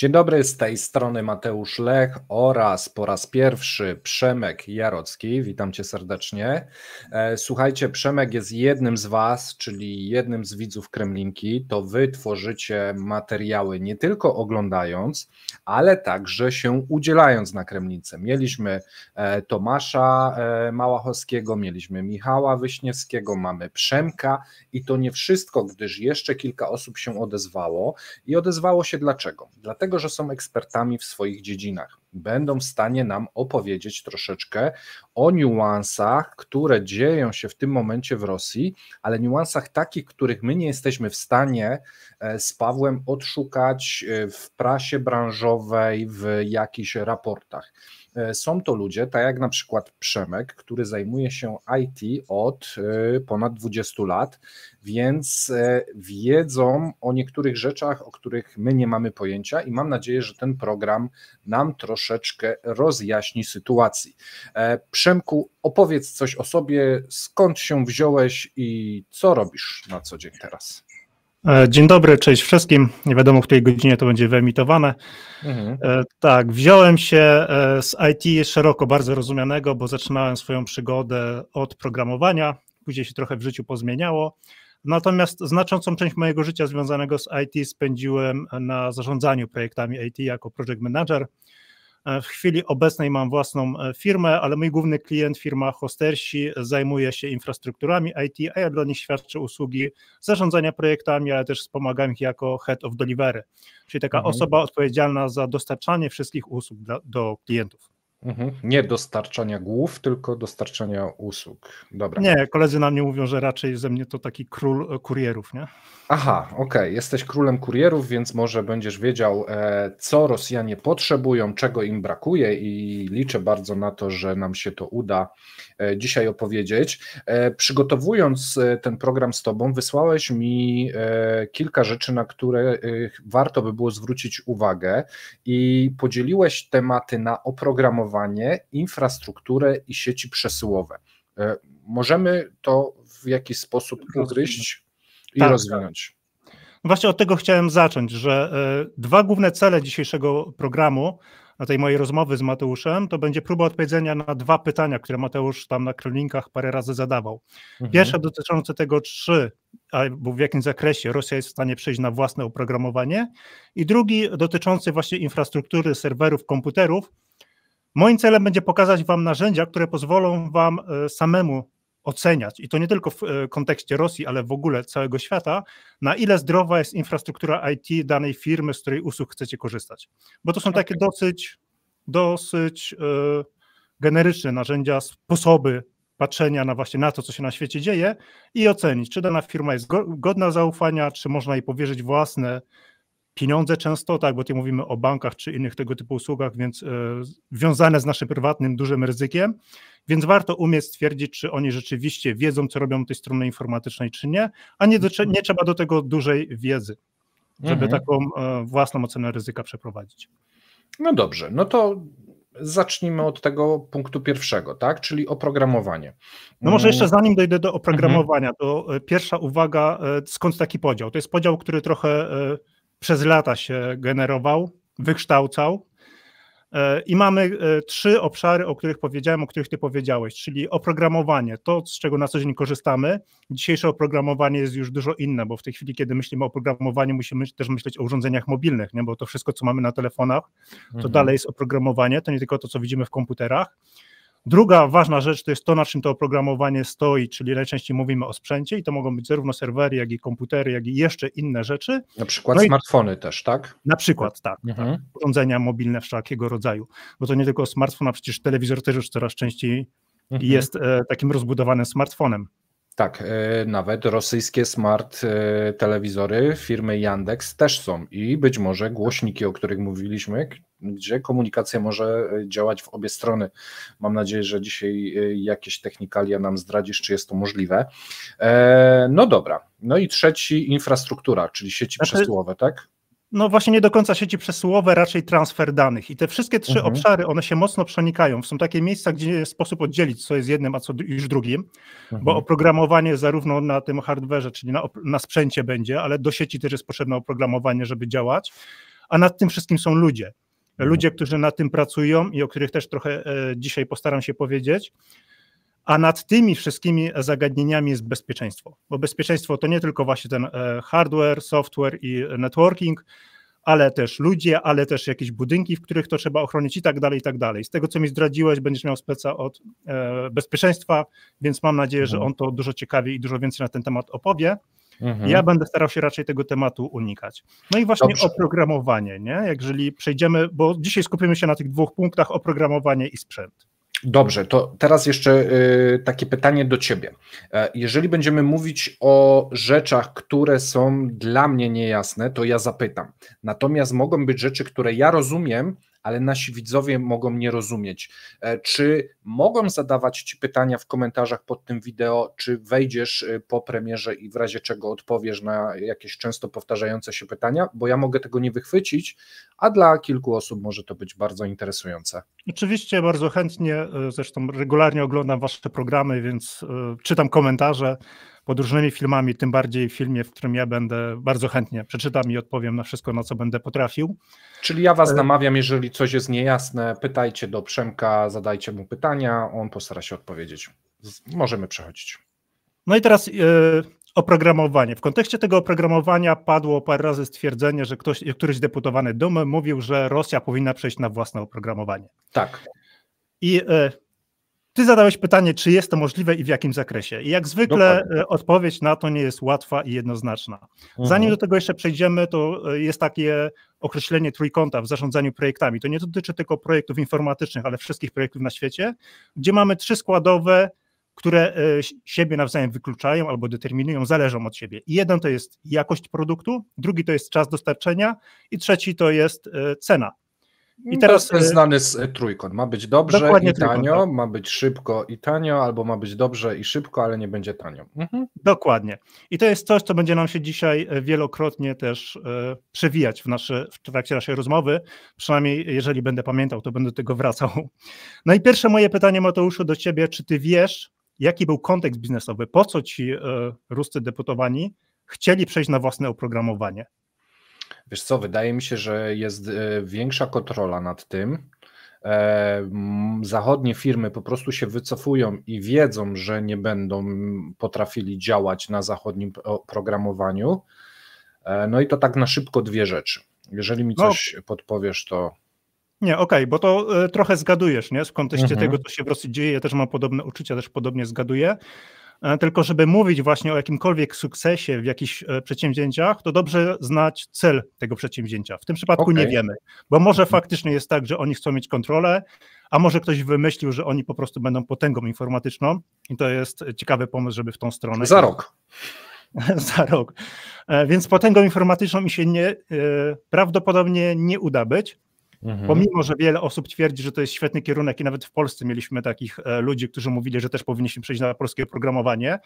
Dzień dobry, z tej strony Mateusz Lech oraz po raz pierwszy Przemek Jarocki. Witam Cię serdecznie. Słuchajcie, Przemek jest jednym z Was, czyli jednym z widzów Kremlinki. To Wy tworzycie materiały nie tylko oglądając, ale także się udzielając na Kremlince. Mieliśmy Tomasza Małachowskiego, mieliśmy Michała Wyśniewskiego, mamy Przemka i to nie wszystko, gdyż jeszcze kilka osób się odezwało i odezwało się dlaczego? Dlatego, że są ekspertami w swoich dziedzinach. Będą w stanie nam opowiedzieć troszeczkę o niuansach, które dzieją się w tym momencie w Rosji, ale niuansach takich, których my nie jesteśmy w stanie z Pawłem odszukać w prasie branżowej, w jakichś raportach. Są to ludzie, tak jak na przykład Przemek, który zajmuje się IT od ponad 20 lat, więc wiedzą o niektórych rzeczach, o których my nie mamy pojęcia i mam nadzieję, że ten program nam troszeczkę rozjaśni sytuację. Przemku, opowiedz coś o sobie, skąd się wziąłeś i co robisz na co dzień teraz? Dzień dobry, cześć wszystkim. Nie wiadomo, w której godzinie to będzie wyemitowane. Tak, wziąłem się z IT szeroko bardzo rozumianego, bo zaczynałem swoją przygodę od programowania, później się trochę w życiu pozmieniało. Natomiast znaczącą część mojego życia związanego z IT spędziłem na zarządzaniu projektami IT jako project manager. W chwili obecnej mam własną firmę, ale mój główny klient, firma Hostersi, zajmuje się infrastrukturami IT, a ja dla nich świadczę usługi zarządzania projektami, ale też wspomagam ich jako head of delivery, czyli taka osoba odpowiedzialna za dostarczanie wszystkich usług do klientów. Nie dostarczania głów, tylko dostarczania usług. Dobra. Nie, koledzy na mnie mówią, że raczej ze mnie to taki król kurierów, nie? Aha, okej, jesteś królem kurierów, więc może będziesz wiedział, co Rosjanie potrzebują, czego im brakuje i liczę bardzo na to, że nam się to uda dzisiaj opowiedzieć. Przygotowując ten program z Tobą, wysłałeś mi kilka rzeczy, na które warto by było zwrócić uwagę i podzieliłeś tematy na oprogramowanie, infrastrukturę i sieci przesyłowe. Możemy to w jakiś sposób ugryźć i rozwinąć. Właśnie od tego chciałem zacząć, że dwa główne cele dzisiejszego programu, na tej mojej rozmowy z Mateuszem, to będzie próba odpowiedzenia na dwa pytania, które Mateusz tam na Kremlinkach parę razy zadawał. Pierwsze dotyczące tego, albo w jakim zakresie Rosja jest w stanie przejść na własne oprogramowanie i drugi dotyczący właśnie infrastruktury, serwerów, komputerów. Moim celem będzie pokazać Wam narzędzia, które pozwolą Wam samemu oceniać, i to nie tylko w kontekście Rosji, ale w ogóle całego świata, na ile zdrowa jest infrastruktura IT danej firmy, z której usług chcecie korzystać. Bo to są takie dosyć generyczne narzędzia, sposoby patrzenia na właśnie na to, co się na świecie dzieje i ocenić, czy dana firma jest godna zaufania, czy można jej powierzyć własne pieniądze często, tak, bo tu mówimy o bankach czy innych tego typu usługach, więc wiązane z naszym prywatnym dużym ryzykiem, więc warto umieć stwierdzić, czy oni rzeczywiście wiedzą, co robią tej strony informatycznej, czy nie, a nie trzeba do tego dużej wiedzy, żeby taką własną ocenę ryzyka przeprowadzić. No dobrze, no to zacznijmy od tego punktu pierwszego, tak, czyli oprogramowanie. No może jeszcze zanim dojdę do oprogramowania, to pierwsza uwaga, skąd taki podział? To jest podział, który trochę przez lata się generował, wykształcał i mamy trzy obszary, o których powiedziałem, o których ty powiedziałeś, czyli oprogramowanie, to z czego na co dzień korzystamy. Dzisiejsze oprogramowanie jest już dużo inne, bo w tej chwili, kiedy myślimy o oprogramowaniu, musimy też myśleć o urządzeniach mobilnych, nie? Bo to wszystko, co mamy na telefonach, to dalej jest oprogramowanie, to nie tylko to, co widzimy w komputerach. Druga ważna rzecz to jest to, na czym to oprogramowanie stoi, czyli najczęściej mówimy o sprzęcie i to mogą być zarówno serwery, jak i komputery, jak i jeszcze inne rzeczy. Na przykład smartfony też, tak? Na przykład, tak. Urządzenia mobilne wszelkiego rodzaju, bo to nie tylko smartfon, a przecież telewizor też już coraz częściej jest takim rozbudowanym smartfonem. Tak, nawet rosyjskie smart telewizory firmy Yandex też są i być może głośniki, o których mówiliśmy, gdzie komunikacja może działać w obie strony. Mam nadzieję, że dzisiaj jakieś technikalia nam zdradzisz, czy jest to możliwe. No dobra, no i trzeci infrastruktura, czyli sieci przesyłowe, tak? No właśnie nie do końca sieci przesyłowe, raczej transfer danych i te wszystkie trzy obszary, one się mocno przenikają. Są takie miejsca, gdzie jest sposób oddzielić, co jest jednym, a co już drugim, bo oprogramowanie zarówno na tym hardwareze, czyli na sprzęcie będzie, ale do sieci też jest potrzebne oprogramowanie, żeby działać. a nad tym wszystkim są ludzie. Ludzie, którzy nad tym pracują i o których też trochę dzisiaj postaram się powiedzieć. A nad tymi wszystkimi zagadnieniami jest bezpieczeństwo, bo bezpieczeństwo to nie tylko właśnie ten hardware, software i networking, ale też ludzie, ale też jakieś budynki, w których to trzeba ochronić i tak dalej, i tak dalej. Z tego, co mi zdradziłeś, będziesz miał speca od bezpieczeństwa, więc mam nadzieję, że on to dużo ciekawiej i dużo więcej na ten temat opowie. Ja będę starał się raczej tego tematu unikać. No i właśnie oprogramowanie, nie? Jeżeli przejdziemy, bo dzisiaj skupimy się na tych dwóch punktach, oprogramowanie i sprzęt. Dobrze, to teraz jeszcze takie pytanie do Ciebie. Jeżeli będziemy mówić o rzeczach, które są dla mnie niejasne, to ja zapytam. Natomiast mogą być rzeczy, które ja rozumiem, ale nasi widzowie mogą nie rozumieć. Czy mogą zadawać Ci pytania w komentarzach pod tym wideo, czy wejdziesz po premierze i w razie czego odpowiesz na jakieś często powtarzające się pytania, bo ja mogę tego nie wychwycić, a dla kilku osób może to być bardzo interesujące. Oczywiście bardzo chętnie, zresztą regularnie oglądam Wasze programy, więc czytam komentarze pod różnymi filmami, tym bardziej w filmie, w którym ja będę, bardzo chętnie przeczytam i odpowiem na wszystko, na co będę potrafił. Czyli ja Was namawiam, jeżeli coś jest niejasne, pytajcie do Przemka, zadajcie mu pytania, on postara się odpowiedzieć. Możemy przechodzić. No i teraz oprogramowanie. W kontekście tego oprogramowania padło parę razy stwierdzenie, że któryś deputowany Dumy mówił, że Rosja powinna przejść na własne oprogramowanie. Tak. I ty zadałeś pytanie, czy jest to możliwe i w jakim zakresie. I jak zwykle odpowiedź na to nie jest łatwa i jednoznaczna. Zanim do tego jeszcze przejdziemy, to jest takie określenie trójkąta w zarządzaniu projektami. To nie dotyczy tylko projektów informatycznych, ale wszystkich projektów na świecie, gdzie mamy trzy składowe, które siebie nawzajem wykluczają albo determinują, zależą od siebie. I jeden to jest jakość produktu, drugi to jest czas dostarczenia i trzeci to jest cena. I teraz to jest znany trójkąt. Ma być dobrze i tanio, ma być szybko i tanio, albo ma być dobrze i szybko, ale nie będzie tanio. Dokładnie. I to jest coś, co będzie nam się dzisiaj wielokrotnie też przewijać w trakcie naszej rozmowy. Przynajmniej jeżeli będę pamiętał, to będę do tego wracał. No i pierwsze moje pytanie, Mateuszu, do ciebie. Czy ty wiesz, jaki był kontekst biznesowy? Po co ci ruscy deputowani chcieli przejść na własne oprogramowanie? Wiesz co, wydaje mi się, że jest większa kontrola nad tym. Zachodnie firmy po prostu się wycofują i wiedzą, że nie będą potrafili działać na zachodnim oprogramowaniu. No i to tak na szybko dwie rzeczy. Jeżeli mi coś podpowiesz, to... Nie, okej, bo to trochę zgadujesz, nie? W kontekście tego, co się w Rosji dzieje, ja też mam podobne uczucia, też podobnie zgaduję. Tylko żeby mówić właśnie o jakimkolwiek sukcesie w jakichś przedsięwzięciach, to dobrze znać cel tego przedsięwzięcia. W tym przypadku nie wiemy, bo może faktycznie jest tak, że oni chcą mieć kontrolę, a może ktoś wymyślił, że oni po prostu będą potęgą informatyczną i to jest ciekawy pomysł, żeby w tą stronę... Za rok. Za rok. Więc potęgą informatyczną mi się prawdopodobnie nie uda być. Pomimo, że wiele osób twierdzi, że to jest świetny kierunek i nawet w Polsce mieliśmy takich ludzi, którzy mówili, że też powinniśmy przejść na polskie programowanie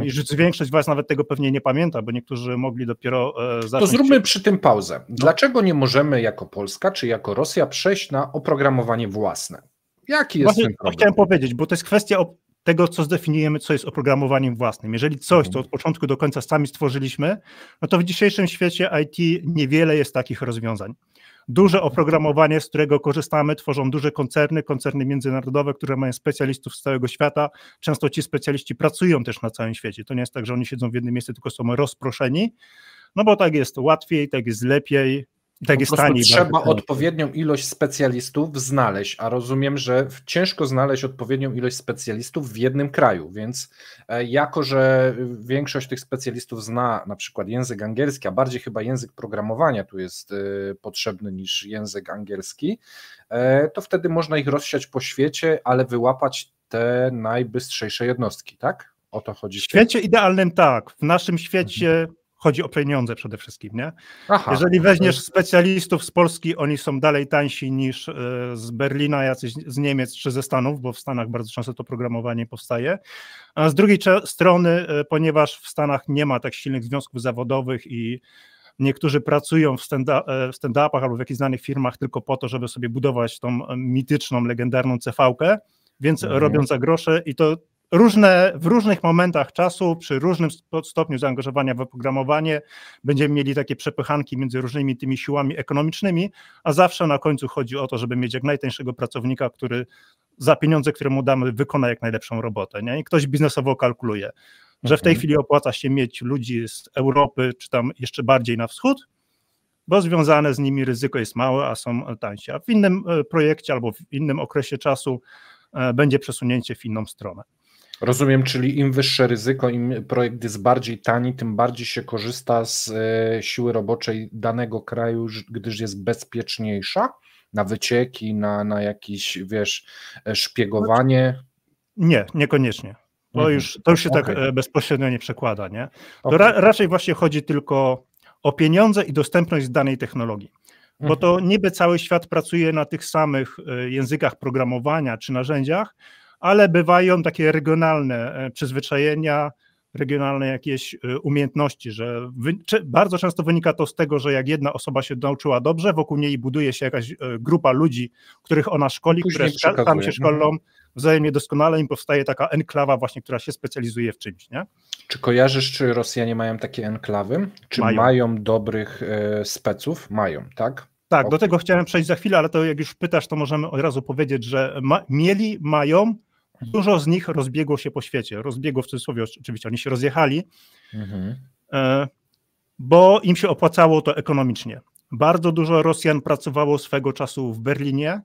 i że większość z was nawet tego pewnie nie pamięta, bo niektórzy mogli dopiero zacząć... To zróbmy przy tym pauzę. Dlaczego nie możemy jako Polska czy jako Rosja przejść na oprogramowanie własne? Jaki jest ten problem? Chciałem powiedzieć, bo to jest kwestia tego, co zdefiniujemy, co jest oprogramowaniem własnym. Jeżeli coś, co od początku do końca sami stworzyliśmy, no to w dzisiejszym świecie IT niewiele jest takich rozwiązań. Duże oprogramowanie, z którego korzystamy, tworzą duże koncerny międzynarodowe, które mają specjalistów z całego świata. Często ci specjaliści pracują też na całym świecie. To nie jest tak, że oni siedzą w jednym miejscu, tylko są rozproszeni, no bo tak jest łatwiej, tak jest lepiej, tak jest taniej. Trzeba odpowiednią ilość specjalistów znaleźć, a rozumiem, że ciężko znaleźć odpowiednią ilość specjalistów w jednym kraju, więc jako, że większość tych specjalistów zna na przykład język angielski, a bardziej chyba język programowania tu jest potrzebny niż język angielski, to wtedy można ich rozsiać po świecie, ale wyłapać te najbystrzejsze jednostki, tak? O to chodzi. W świecie idealnym tak, w naszym świecie chodzi o pieniądze przede wszystkim, nie? Jeżeli weźmiesz specjalistów z Polski, oni są dalej tańsi niż z Berlina, jacyś z Niemiec czy ze Stanów, bo w Stanach bardzo często to programowanie powstaje. A z drugiej strony, ponieważ w Stanach nie ma tak silnych związków zawodowych i niektórzy pracują w stand-upach albo w jakichś znanych firmach tylko po to, żeby sobie budować tą mityczną, legendarną CV-kę, więc robią za grosze i to w różnych momentach czasu, przy różnym stopniu zaangażowania w oprogramowanie będziemy mieli takie przepychanki między różnymi tymi siłami ekonomicznymi, a zawsze na końcu chodzi o to, żeby mieć jak najtańszego pracownika, który za pieniądze, które mu damy, wykona jak najlepszą robotę. Nie? I ktoś biznesowo kalkuluje, że w tej chwili opłaca się mieć ludzi z Europy, czy tam jeszcze bardziej na wschód, bo związane z nimi ryzyko jest małe, a są tańsze. A w innym projekcie albo w innym okresie czasu będzie przesunięcie w inną stronę. Rozumiem, czyli im wyższe ryzyko, im projekt jest bardziej tani, tym bardziej się korzysta z siły roboczej danego kraju, gdyż jest bezpieczniejsza na wycieki, na jakieś, wiesz, szpiegowanie? Nie, niekoniecznie. To już się tak bezpośrednio nie przekłada, nie? To raczej właśnie chodzi tylko o pieniądze i dostępność danej technologii. Bo to niby cały świat pracuje na tych samych językach programowania czy narzędziach, ale bywają takie regionalne przyzwyczajenia, regionalne jakieś umiejętności, że bardzo często wynika to z tego, że jak jedna osoba się nauczyła dobrze, wokół niej buduje się jakaś grupa ludzi, których ona szkoli, które tam się szkolą wzajemnie doskonale, im powstaje taka enklawa właśnie, która się specjalizuje w czymś, nie? Czy kojarzysz, czy Rosjanie mają takie enklawy? Czy mają dobrych speców? Mają, tak? Tak, do tego chciałem przejść za chwilę, ale to jak już pytasz, to możemy od razu powiedzieć, że mają, dużo z nich rozbiegło się po świecie. Rozbiegło w cudzysłowie, oczywiście, oni się rozjechali, bo im się opłacało to ekonomicznie. Bardzo dużo Rosjan pracowało swego czasu w Berlinie.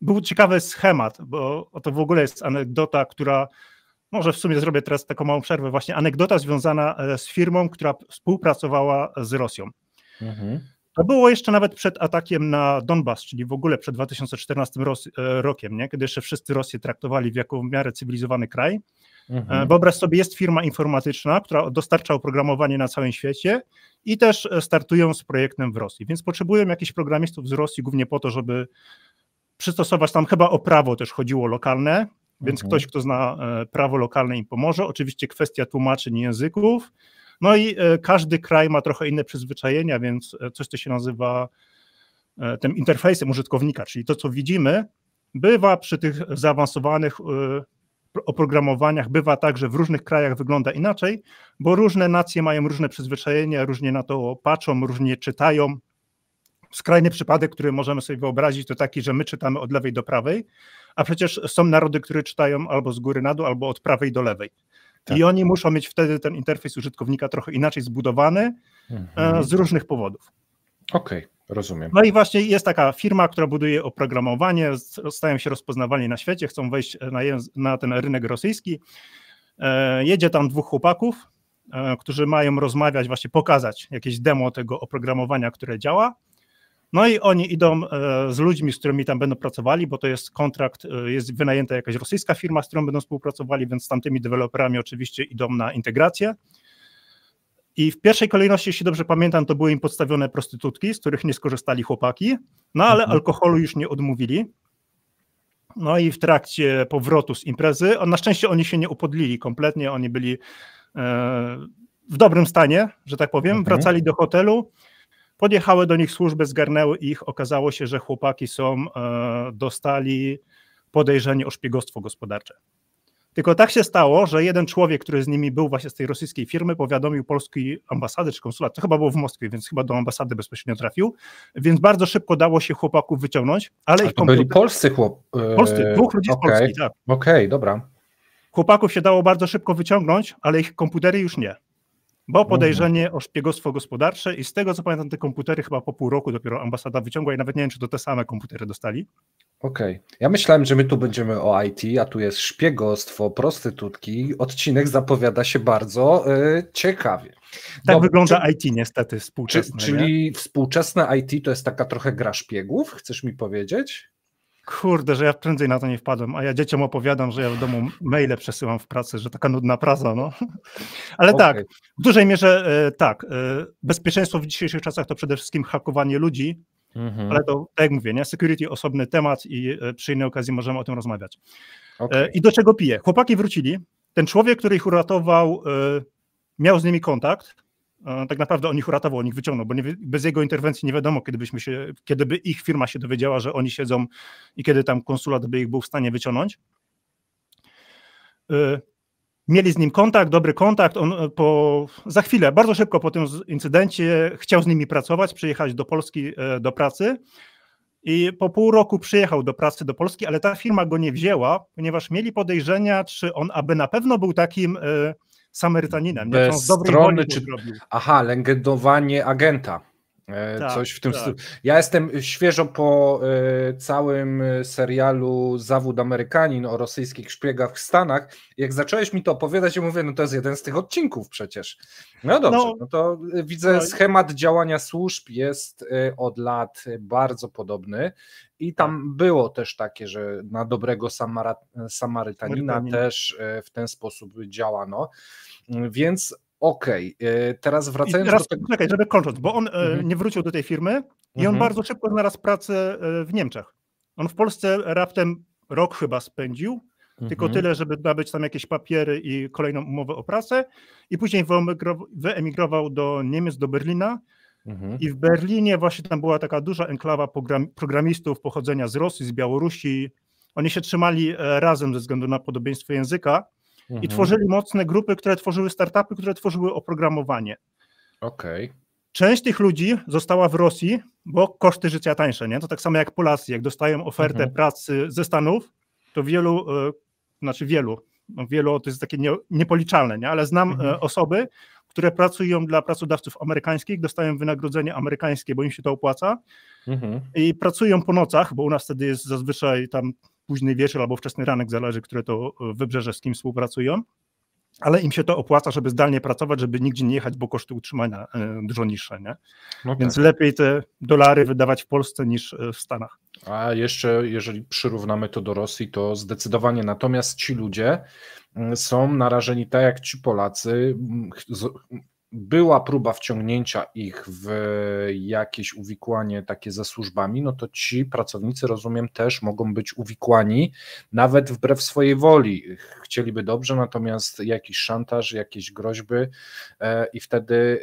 Był ciekawy schemat, bo to w ogóle jest anegdota, która, może w sumie zrobię teraz taką małą przerwę, właśnie anegdota związana z firmą, która współpracowała z Rosją. To było jeszcze nawet przed atakiem na Donbas, czyli w ogóle przed 2014 rokiem, nie? Kiedy jeszcze wszyscy Rosję traktowali jako w miarę cywilizowany kraj. Wyobraź sobie, jest firma informatyczna, która dostarcza oprogramowanie na całym świecie i też startują z projektem w Rosji, więc potrzebują jakichś programistów z Rosji głównie po to, żeby przystosować, tam chyba o prawo też chodziło lokalne, więc ktoś, kto zna prawo lokalne im pomoże. Oczywiście kwestia tłumaczeń języków. No i każdy kraj ma trochę inne przyzwyczajenia, więc coś, co się nazywa tym interfejsem użytkownika, czyli to, co widzimy, bywa przy tych zaawansowanych oprogramowaniach, bywa tak, że w różnych krajach wygląda inaczej, bo różne nacje mają różne przyzwyczajenia, różnie na to patrzą, różnie czytają. Skrajny przypadek, który możemy sobie wyobrazić, to taki, że my czytamy od lewej do prawej, a przecież są narody, które czytają albo z góry na dół, albo od prawej do lewej. Tak. I oni muszą mieć wtedy ten interfejs użytkownika trochę inaczej zbudowany z różnych powodów. Okej, rozumiem. No i właśnie jest taka firma, która buduje oprogramowanie, stają się rozpoznawalni na świecie, chcą wejść na ten rynek rosyjski. Jedzie tam dwóch chłopaków, którzy mają rozmawiać, właśnie pokazać jakieś demo tego oprogramowania, które działa. No i oni idą z ludźmi, z którymi tam będą pracowali, bo to jest kontrakt, jest wynajęta jakaś rosyjska firma, z którą będą współpracowali, więc z tamtymi deweloperami oczywiście idą na integrację. I w pierwszej kolejności, jeśli dobrze pamiętam, to były im podstawione prostytutki, z których nie skorzystali chłopaki, no ale alkoholu już nie odmówili. No i w trakcie powrotu z imprezy, na szczęście oni się nie upodlili kompletnie, oni byli w dobrym stanie, że tak powiem, wracali do hotelu. Podjechały do nich służby, zgarnęły ich, okazało się, że chłopaki dostali podejrzenie o szpiegostwo gospodarcze. Tylko tak się stało, że jeden człowiek, który z nimi był właśnie z tej rosyjskiej firmy, powiadomił polskiej ambasady czy konsulat, to chyba było w Moskwie, więc chyba do ambasady bezpośrednio trafił, więc bardzo szybko dało się chłopaków wyciągnąć, ale ich byli polscy Polscy, dwóch ludzi z Polski, tak. Okej, dobra. Chłopaków się dało bardzo szybko wyciągnąć, ale ich komputery już nie. Bo podejrzenie o szpiegostwo gospodarcze i z tego, co pamiętam, te komputery chyba po pół roku dopiero ambasada wyciągła i nawet nie wiem, czy to te same komputery dostali. Okej. Ja myślałem, że my tu będziemy o IT, a tu jest szpiegostwo, prostytutki. Odcinek zapowiada się bardzo ciekawie. Tak wygląda IT niestety współczesne. Czyli współczesne IT to jest taka trochę gra szpiegów, chcesz mi powiedzieć? Kurde, że ja prędzej na to nie wpadłem, a ja dzieciom opowiadam, że ja w domu maile przesyłam w pracy, że taka nudna praca, no. Ale tak, w dużej mierze tak, bezpieczeństwo w dzisiejszych czasach to przede wszystkim hakowanie ludzi, ale to, tak jak mówię, nie? Security osobny temat i przy innej okazji możemy o tym rozmawiać. I do czego piję? Chłopaki wrócili, ten człowiek, który ich uratował, miał z nimi kontakt, tak naprawdę on ich uratował, on ich wyciągnął, bo bez jego interwencji nie wiadomo, kiedy by ich firma się dowiedziała, że oni siedzą i kiedy tam konsulat by ich był w stanie wyciągnąć. Mieli z nim kontakt, dobry kontakt. On za chwilę, bardzo szybko po tym incydencie chciał z nimi pracować, przyjechać do Polski do pracy i po pół roku przyjechał do pracy do Polski, ale ta firma go nie wzięła, ponieważ mieli podejrzenia, czy on aby na pewno był takim Samarytaninem. Bez strony, czy... Aha, legendowanie agenta. Coś w tym stylu. Ja jestem świeżo po całym serialu Zawód Amerykanin o rosyjskich szpiegach w Stanach. Jak zacząłeś mi to opowiadać, ja mówię, no to jest jeden z tych odcinków przecież. No dobrze, no to widzę, schemat działania służb jest od lat bardzo podobny i tam było też takie, że na dobrego Samarytanina też w ten sposób działano, więc okej, teraz wracając do tego... Czekaj, żeby kończyć, bo on nie wrócił do tej firmy i on bardzo szybko znalazł pracę w Niemczech. On w Polsce raptem rok chyba spędził, tylko tyle, żeby nabyć tam jakieś papiery i kolejną umowę o pracę i później wyemigrował do Niemiec, do Berlina i w Berlinie właśnie tam była taka duża enklawa programistów pochodzenia z Rosji, z Białorusi. Oni się trzymali razem ze względu na podobieństwo języka. I tworzyli mocne grupy, które tworzyły startupy, które tworzyły oprogramowanie. Okej. Część tych ludzi została w Rosji, bo koszty życia tańsze, nie? To tak samo jak Polacy, jak dostają ofertę pracy ze Stanów, to wielu to jest takie niepoliczalne, nie? Ale znam osoby, które pracują dla pracodawców amerykańskich, dostają wynagrodzenie amerykańskie, bo im się to opłaca i pracują po nocach, bo u nas wtedy jest zazwyczaj tam późny wieczór albo wczesny ranek, zależy, które to wybrzeże z kim współpracują, ale im się to opłaca, żeby zdalnie pracować, żeby nigdzie nie jechać, bo koszty utrzymania dużo niższe, nie? No więc tak. Lepiej te dolary wydawać w Polsce niż w Stanach. A jeszcze, jeżeli przyrównamy to do Rosji, to zdecydowanie, natomiast ci ludzie są narażeni tak jak ci Polacy. Była próba wciągnięcia ich w jakieś uwikłanie takie ze służbami, no to ci pracownicy, rozumiem, też mogą być uwikłani nawet wbrew swojej woli. Chcieliby dobrze, natomiast jakiś szantaż, jakieś groźby i wtedy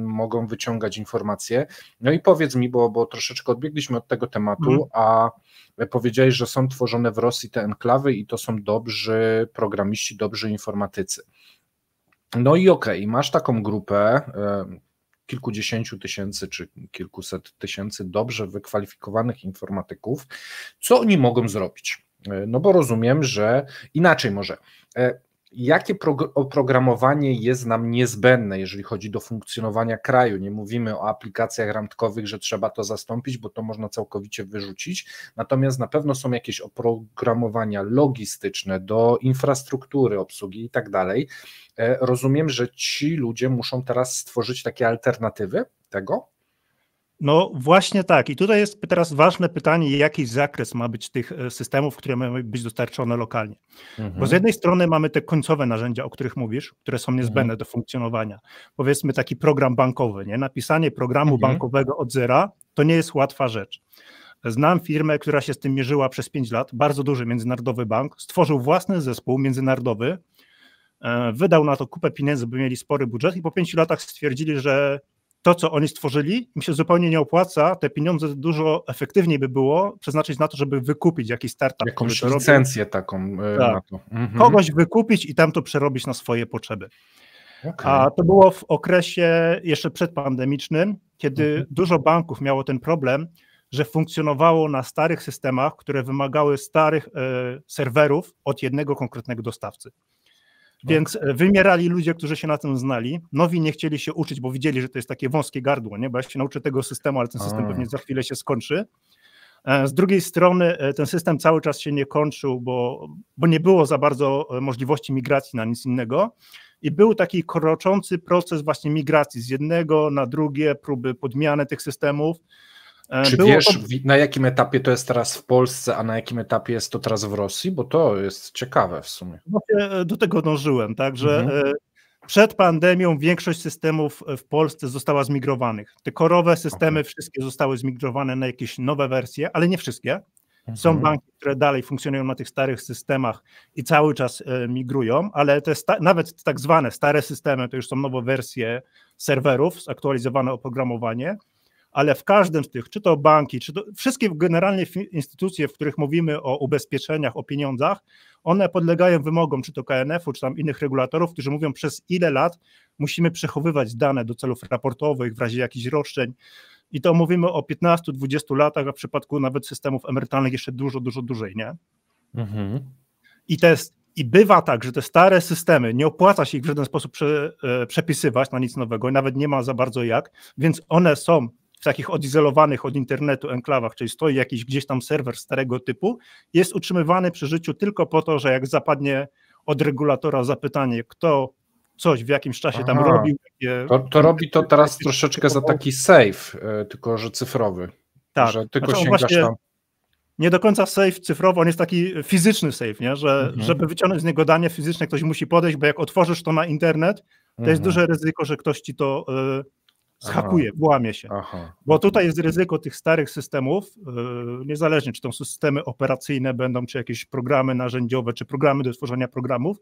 mogą wyciągać informacje. No i powiedz mi, bo troszeczkę odbiegliśmy od tego tematu, a powiedziałeś, że są tworzone w Rosji te enklawy i to są dobrzy programiści, dobrzy informatycy. No i okej, masz taką grupę kilkudziesięciu tysięcy czy kilkuset tysięcy dobrze wykwalifikowanych informatyków. Co oni mogą zrobić? No bo rozumiem, że inaczej może. Jakie oprogramowanie jest nam niezbędne, jeżeli chodzi do funkcjonowania kraju? Nie mówimy o aplikacjach randkowych, że trzeba to zastąpić, bo to można całkowicie wyrzucić, natomiast na pewno są jakieś oprogramowania logistyczne do infrastruktury, obsługi i tak dalej. Rozumiem, że ci ludzie muszą teraz stworzyć takie alternatywy tego? No właśnie tak. I tutaj jest teraz ważne pytanie, jaki zakres ma być tych systemów, które mają być dostarczone lokalnie. Bo z jednej strony mamy te końcowe narzędzia, o których mówisz, które są niezbędne do funkcjonowania. Powiedzmy taki program bankowy, nie? Napisanie programu bankowego od zera to nie jest łatwa rzecz. Znam firmę, która się z tym mierzyła przez 5 lat, bardzo duży międzynarodowy bank, stworzył własny zespół międzynarodowy, wydał na to kupę pieniędzy, by mieli spory budżet i po 5 latach stwierdzili, że to, co oni stworzyli, im się zupełnie nie opłaca, te pieniądze dużo efektywniej by było przeznaczyć na to, żeby wykupić jakiś startup. Jakąś licencję taką na to. Kogoś wykupić i tam to przerobić na swoje potrzeby. Okay. A to było w okresie jeszcze przedpandemicznym, kiedy dużo banków miało ten problem, że funkcjonowało na starych systemach, które wymagały starych serwerów od jednego konkretnego dostawcy. Więc wymierali ludzie, którzy się na tym znali. Nowi nie chcieli się uczyć, bo widzieli, że to jest takie wąskie gardło, nie? Bo ja się nauczę tego systemu, ale ten system pewnie za chwilę się skończy. Z drugiej strony ten system cały czas się nie kończył, bo nie było za bardzo możliwości migracji na nic innego i był taki kroczący proces właśnie migracji z jednego na drugie, próby podmiany tych systemów. Czy wiesz, na jakim etapie to jest teraz w Polsce, a na jakim etapie jest to teraz w Rosji? Bo to jest ciekawe w sumie. Do tego dążyłem, tak, że przed pandemią większość systemów w Polsce została zmigrowanych. Te korowe systemy wszystkie zostały zmigrowane na jakieś nowe wersje, ale nie wszystkie. Są banki, które dalej funkcjonują na tych starych systemach i cały czas migrują, ale te nawet tak zwane stare systemy to już są nowe wersje serwerów, zaktualizowane oprogramowanie, ale w każdym z tych, czy to banki, czy to wszystkie generalnie instytucje, w których mówimy o ubezpieczeniach, o pieniądzach, one podlegają wymogom, czy to KNF-u, czy tam innych regulatorów, którzy mówią, przez ile lat musimy przechowywać dane do celów raportowych w razie jakichś roszczeń. I to mówimy o 15-20 latach, a w przypadku nawet systemów emerytalnych jeszcze dużo, dużo dłużej, nie? Mhm. I bywa tak, że te stare systemy, nie opłaca się ich w żaden sposób przepisywać na nic nowego, nawet nie ma za bardzo jak, więc one są w takich odizolowanych od internetu enklawach, czyli stoi jakiś gdzieś tam serwer starego typu, jest utrzymywany przy życiu tylko po to, że jak zapadnie od regulatora zapytanie, kto coś w jakimś czasie tam robił. To robi to teraz troszeczkę za taki safe, tylko że cyfrowy. Tak. Że tylko sięgasz tam. Nie do końca safe cyfrowo, on jest taki fizyczny safe, nie? Że żeby wyciągnąć z niego dane fizyczne, ktoś musi podejść, bo jak otworzysz to na internet, to jest duże ryzyko, że ktoś ci to zhakuje, włamie się. Bo tutaj jest ryzyko tych starych systemów, niezależnie czy to są systemy operacyjne będą, czy jakieś programy narzędziowe, czy programy do tworzenia programów,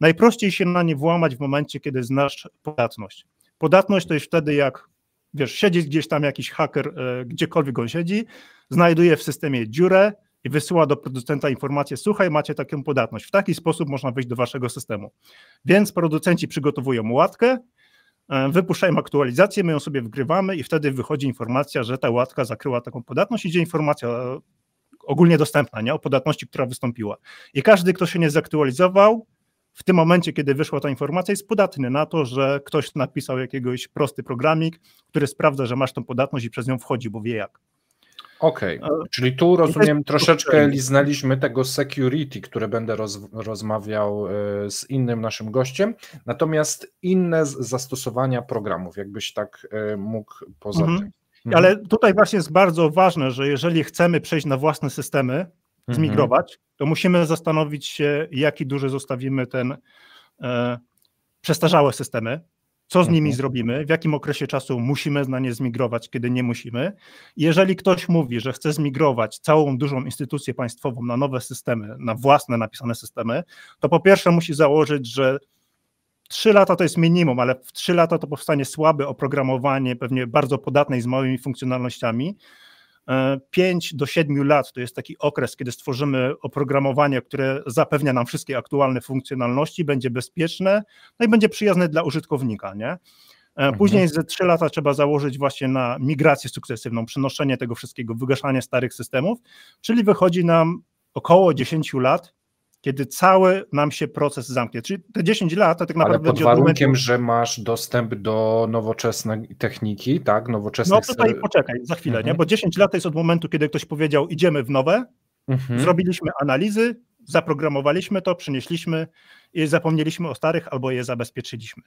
najprościej się na nie włamać w momencie, kiedy znasz podatność. Podatność to jest wtedy, jak wiesz, siedzi gdzieś tam jakiś haker, gdziekolwiek on siedzi, znajduje w systemie dziurę i wysyła do producenta informację, słuchaj, macie taką podatność. W taki sposób można wejść do waszego systemu. Więc producenci przygotowują łatkę, wypuszczają aktualizację, my ją sobie wgrywamy i wtedy wychodzi informacja, że ta łatka zakryła taką podatność, idzie informacja ogólnie dostępna, nie? O podatności, która wystąpiła. I każdy, kto się nie zaktualizował, w tym momencie, kiedy wyszła ta informacja, jest podatny na to, że ktoś napisał jakiegoś prosty programik, który sprawdza, że masz tą podatność i przez nią wchodzi, bo wie jak. Okej, czyli tu rozumiem, troszeczkę liznęliśmy tego security, które będę rozmawiał z innym naszym gościem, natomiast inne zastosowania programów, jakbyś tak mógł poza tym. Ale tutaj właśnie jest bardzo ważne, że jeżeli chcemy przejść na własne systemy, zmigrować, to musimy zastanowić się, jaki duży zostawimy ten przestarzałe systemy, co z nimi zrobimy, w jakim okresie czasu musimy na nie zmigrować, kiedy nie musimy. Jeżeli ktoś mówi, że chce zmigrować całą dużą instytucję państwową na nowe systemy, na własne napisane systemy, to po pierwsze musi założyć, że 3 lata to jest minimum, ale w 3 lata to powstanie słabe oprogramowanie, pewnie bardzo podatne i z małymi funkcjonalnościami. 5 do 7 lat to jest taki okres, kiedy stworzymy oprogramowanie, które zapewnia nam wszystkie aktualne funkcjonalności, będzie bezpieczne, no i będzie przyjazne dla użytkownika, nie? Później ze 3 lata trzeba założyć właśnie na migrację sukcesywną, przenoszenie tego wszystkiego, wygaszanie starych systemów, czyli wychodzi nam około 10 lat, kiedy cały nam się proces zamknie. Czyli te 10 lat to tak naprawdę... Ale pod warunkiem, że masz dostęp do nowoczesnej techniki, tak? No tutaj poczekaj, za chwilę, nie? Bo 10 lat to jest od momentu, kiedy ktoś powiedział, idziemy w nowe, zrobiliśmy analizy, zaprogramowaliśmy to, przynieśliśmy i zapomnieliśmy o starych albo je zabezpieczyliśmy.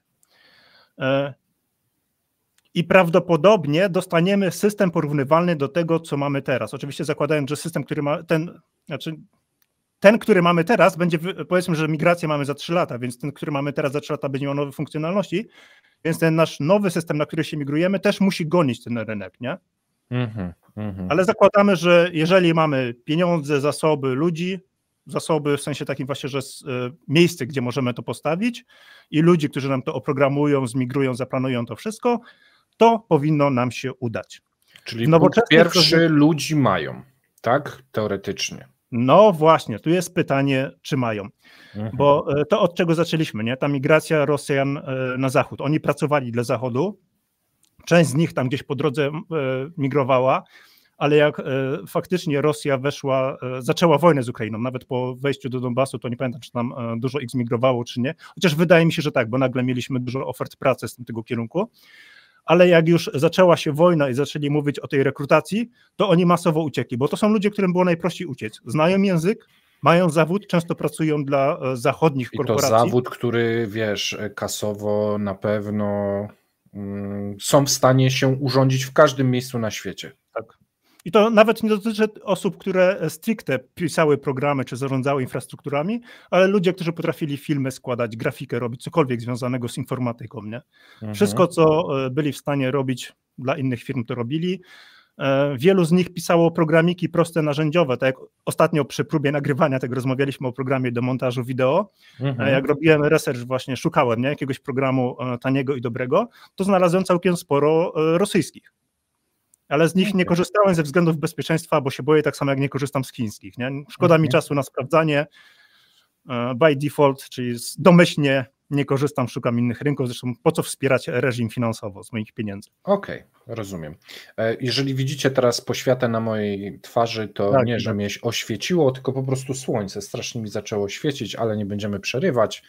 I prawdopodobnie dostaniemy system porównywalny do tego, co mamy teraz. Oczywiście zakładając, że system, który ma ten, który mamy teraz, będzie, powiedzmy, że migrację mamy za 3 lata, więc ten, który mamy teraz za 3 lata, będzie miał nowe funkcjonalności, więc ten nasz nowy system, na który się migrujemy, też musi gonić ten rynek, nie? Ale zakładamy, że jeżeli mamy pieniądze, zasoby ludzi, zasoby w sensie takim właśnie, że miejsce, gdzie możemy to postawić i ludzi, którzy nam to oprogramują, zmigrują, zaplanują to wszystko, to powinno nam się udać. Czyli punkt pierwszy ludzi mają, tak? Teoretycznie. No właśnie, tu jest pytanie, czy mają, bo to od czego zaczęliśmy, nie? Ta migracja Rosjan na zachód. Oni pracowali dla Zachodu, część z nich tam gdzieś po drodze migrowała, ale jak faktycznie Rosja zaczęła wojnę z Ukrainą, nawet po wejściu do Donbasu, to nie pamiętam, czy tam dużo ich zmigrowało, czy nie, chociaż wydaje mi się, że tak, bo nagle mieliśmy dużo ofert pracy z tego kierunku. Ale jak już zaczęła się wojna i zaczęli mówić o tej rekrutacji, to oni masowo uciekli, bo to są ludzie, którym było najprościej uciec. Znają język, mają zawód, często pracują dla zachodnich korporacji. I to zawód, który, wiesz, kasowo na pewno są w stanie się urządzić w każdym miejscu na świecie. Tak. I to nawet nie dotyczy osób, które stricte pisały programy czy zarządzały infrastrukturami, ale ludzie, którzy potrafili filmy składać, grafikę robić, cokolwiek związanego z informatyką, nie? Wszystko, co byli w stanie robić dla innych firm, to robili. Wielu z nich pisało programiki proste, narzędziowe, tak jak ostatnio przy próbie nagrywania tego rozmawialiśmy o programie do montażu wideo. Jak robiłem research, właśnie szukałem, nie, jakiegoś programu taniego i dobrego, to znalazłem całkiem sporo rosyjskich. ale z nich nie korzystałem ze względów bezpieczeństwa, bo się boję tak samo jak nie korzystam z chińskich. Nie? Szkoda mi czasu na sprawdzanie. By default, czyli domyślnie nie korzystam, szukam innych rynków, zresztą po co wspierać reżim finansowo z moich pieniędzy. Okej, rozumiem. Jeżeli widzicie teraz poświatę na mojej twarzy, to Tak, nie, że mnie oświeciło, tylko po prostu słońce strasznie mi zaczęło świecić, ale nie będziemy przerywać,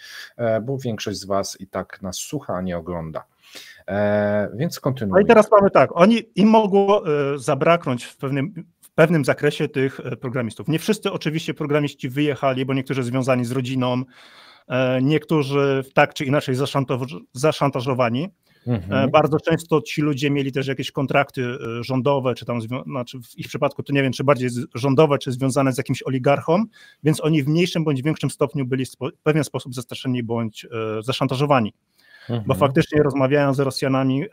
bo większość z was i tak nas słucha, a nie ogląda. Więc kontynuujmy. No i teraz mamy tak, im mogło zabraknąć w pewnym zakresie tych programistów. Nie wszyscy oczywiście programiści wyjechali, bo niektórzy związani z rodziną, niektórzy tak czy inaczej zaszantażowani. Bardzo często ci ludzie mieli też jakieś kontrakty rządowe, czy tam, znaczy w ich przypadku to nie wiem, czy bardziej rządowe, czy związane z jakimś oligarchą, więc oni w mniejszym bądź większym stopniu byli w pewien sposób zastraszeni bądź zaszantażowani. Bo faktycznie rozmawiając z Rosjanami,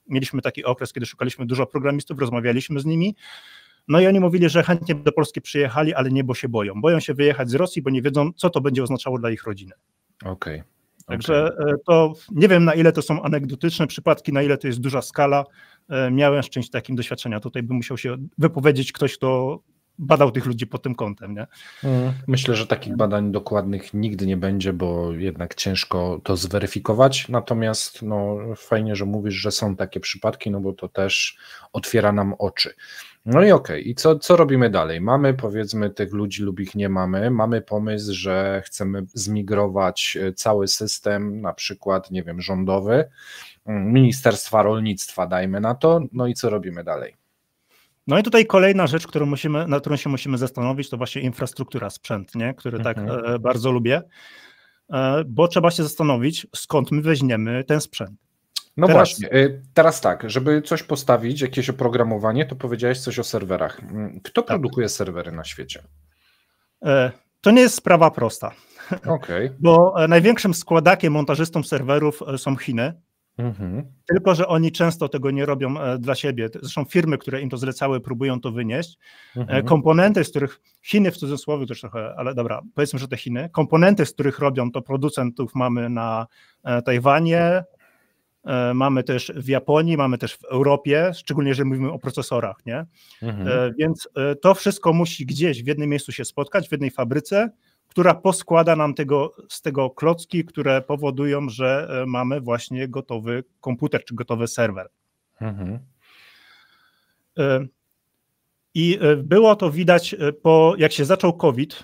mieliśmy taki okres, kiedy szukaliśmy dużo programistów, rozmawialiśmy z nimi, no i oni mówili, że chętnie do Polski przyjechali, ale nie, bo się boją. Boją się wyjechać z Rosji, bo nie wiedzą, co to będzie oznaczało dla ich rodziny. Okej. Także to nie wiem, na ile to są anegdotyczne przypadki, na ile to jest duża skala. Miałem z czymś takim doświadczenia. Tutaj by musiał się wypowiedzieć ktoś, kto badał tych ludzi pod tym kątem. Nie? Myślę, że takich badań dokładnych nigdy nie będzie, bo jednak ciężko to zweryfikować. Natomiast no, fajnie, że mówisz, że są takie przypadki, no bo to też otwiera nam oczy. No i okej, i co robimy dalej? Mamy, powiedzmy, tych ludzi lub ich nie mamy. Mamy pomysł, że chcemy zmigrować cały system, na przykład, nie wiem, rządowy, Ministerstwa Rolnictwa, dajmy na to. No i co robimy dalej? No i tutaj kolejna rzecz, nad którą się musimy zastanowić, to właśnie infrastruktura, sprzęt, nie? Który tak bardzo lubię, bo trzeba się zastanowić, skąd my weźmiemy ten sprzęt. No właśnie, teraz tak, żeby coś postawić, jakieś oprogramowanie, to powiedziałeś coś o serwerach. Kto produkuje serwery na świecie? To nie jest sprawa prosta, Okay. Bo największym składakiem, montażystą serwerów są Chiny, tylko że oni często tego nie robią dla siebie. Zresztą firmy, które im to zlecały, próbują to wynieść. Komponenty, z których Chiny w cudzysłowie też trochę, ale dobra, powiedzmy, że te Chiny, komponenty, z których robią to producentów mamy na Tajwanie, mamy też w Japonii, mamy też w Europie, szczególnie jeżeli mówimy o procesorach, nie? Więc to wszystko musi gdzieś w jednym miejscu się spotkać, w jednej fabryce, która poskłada nam z tego klocki, które powodują, że mamy właśnie gotowy komputer czy gotowy serwer. I było to widać jak się zaczął COVID,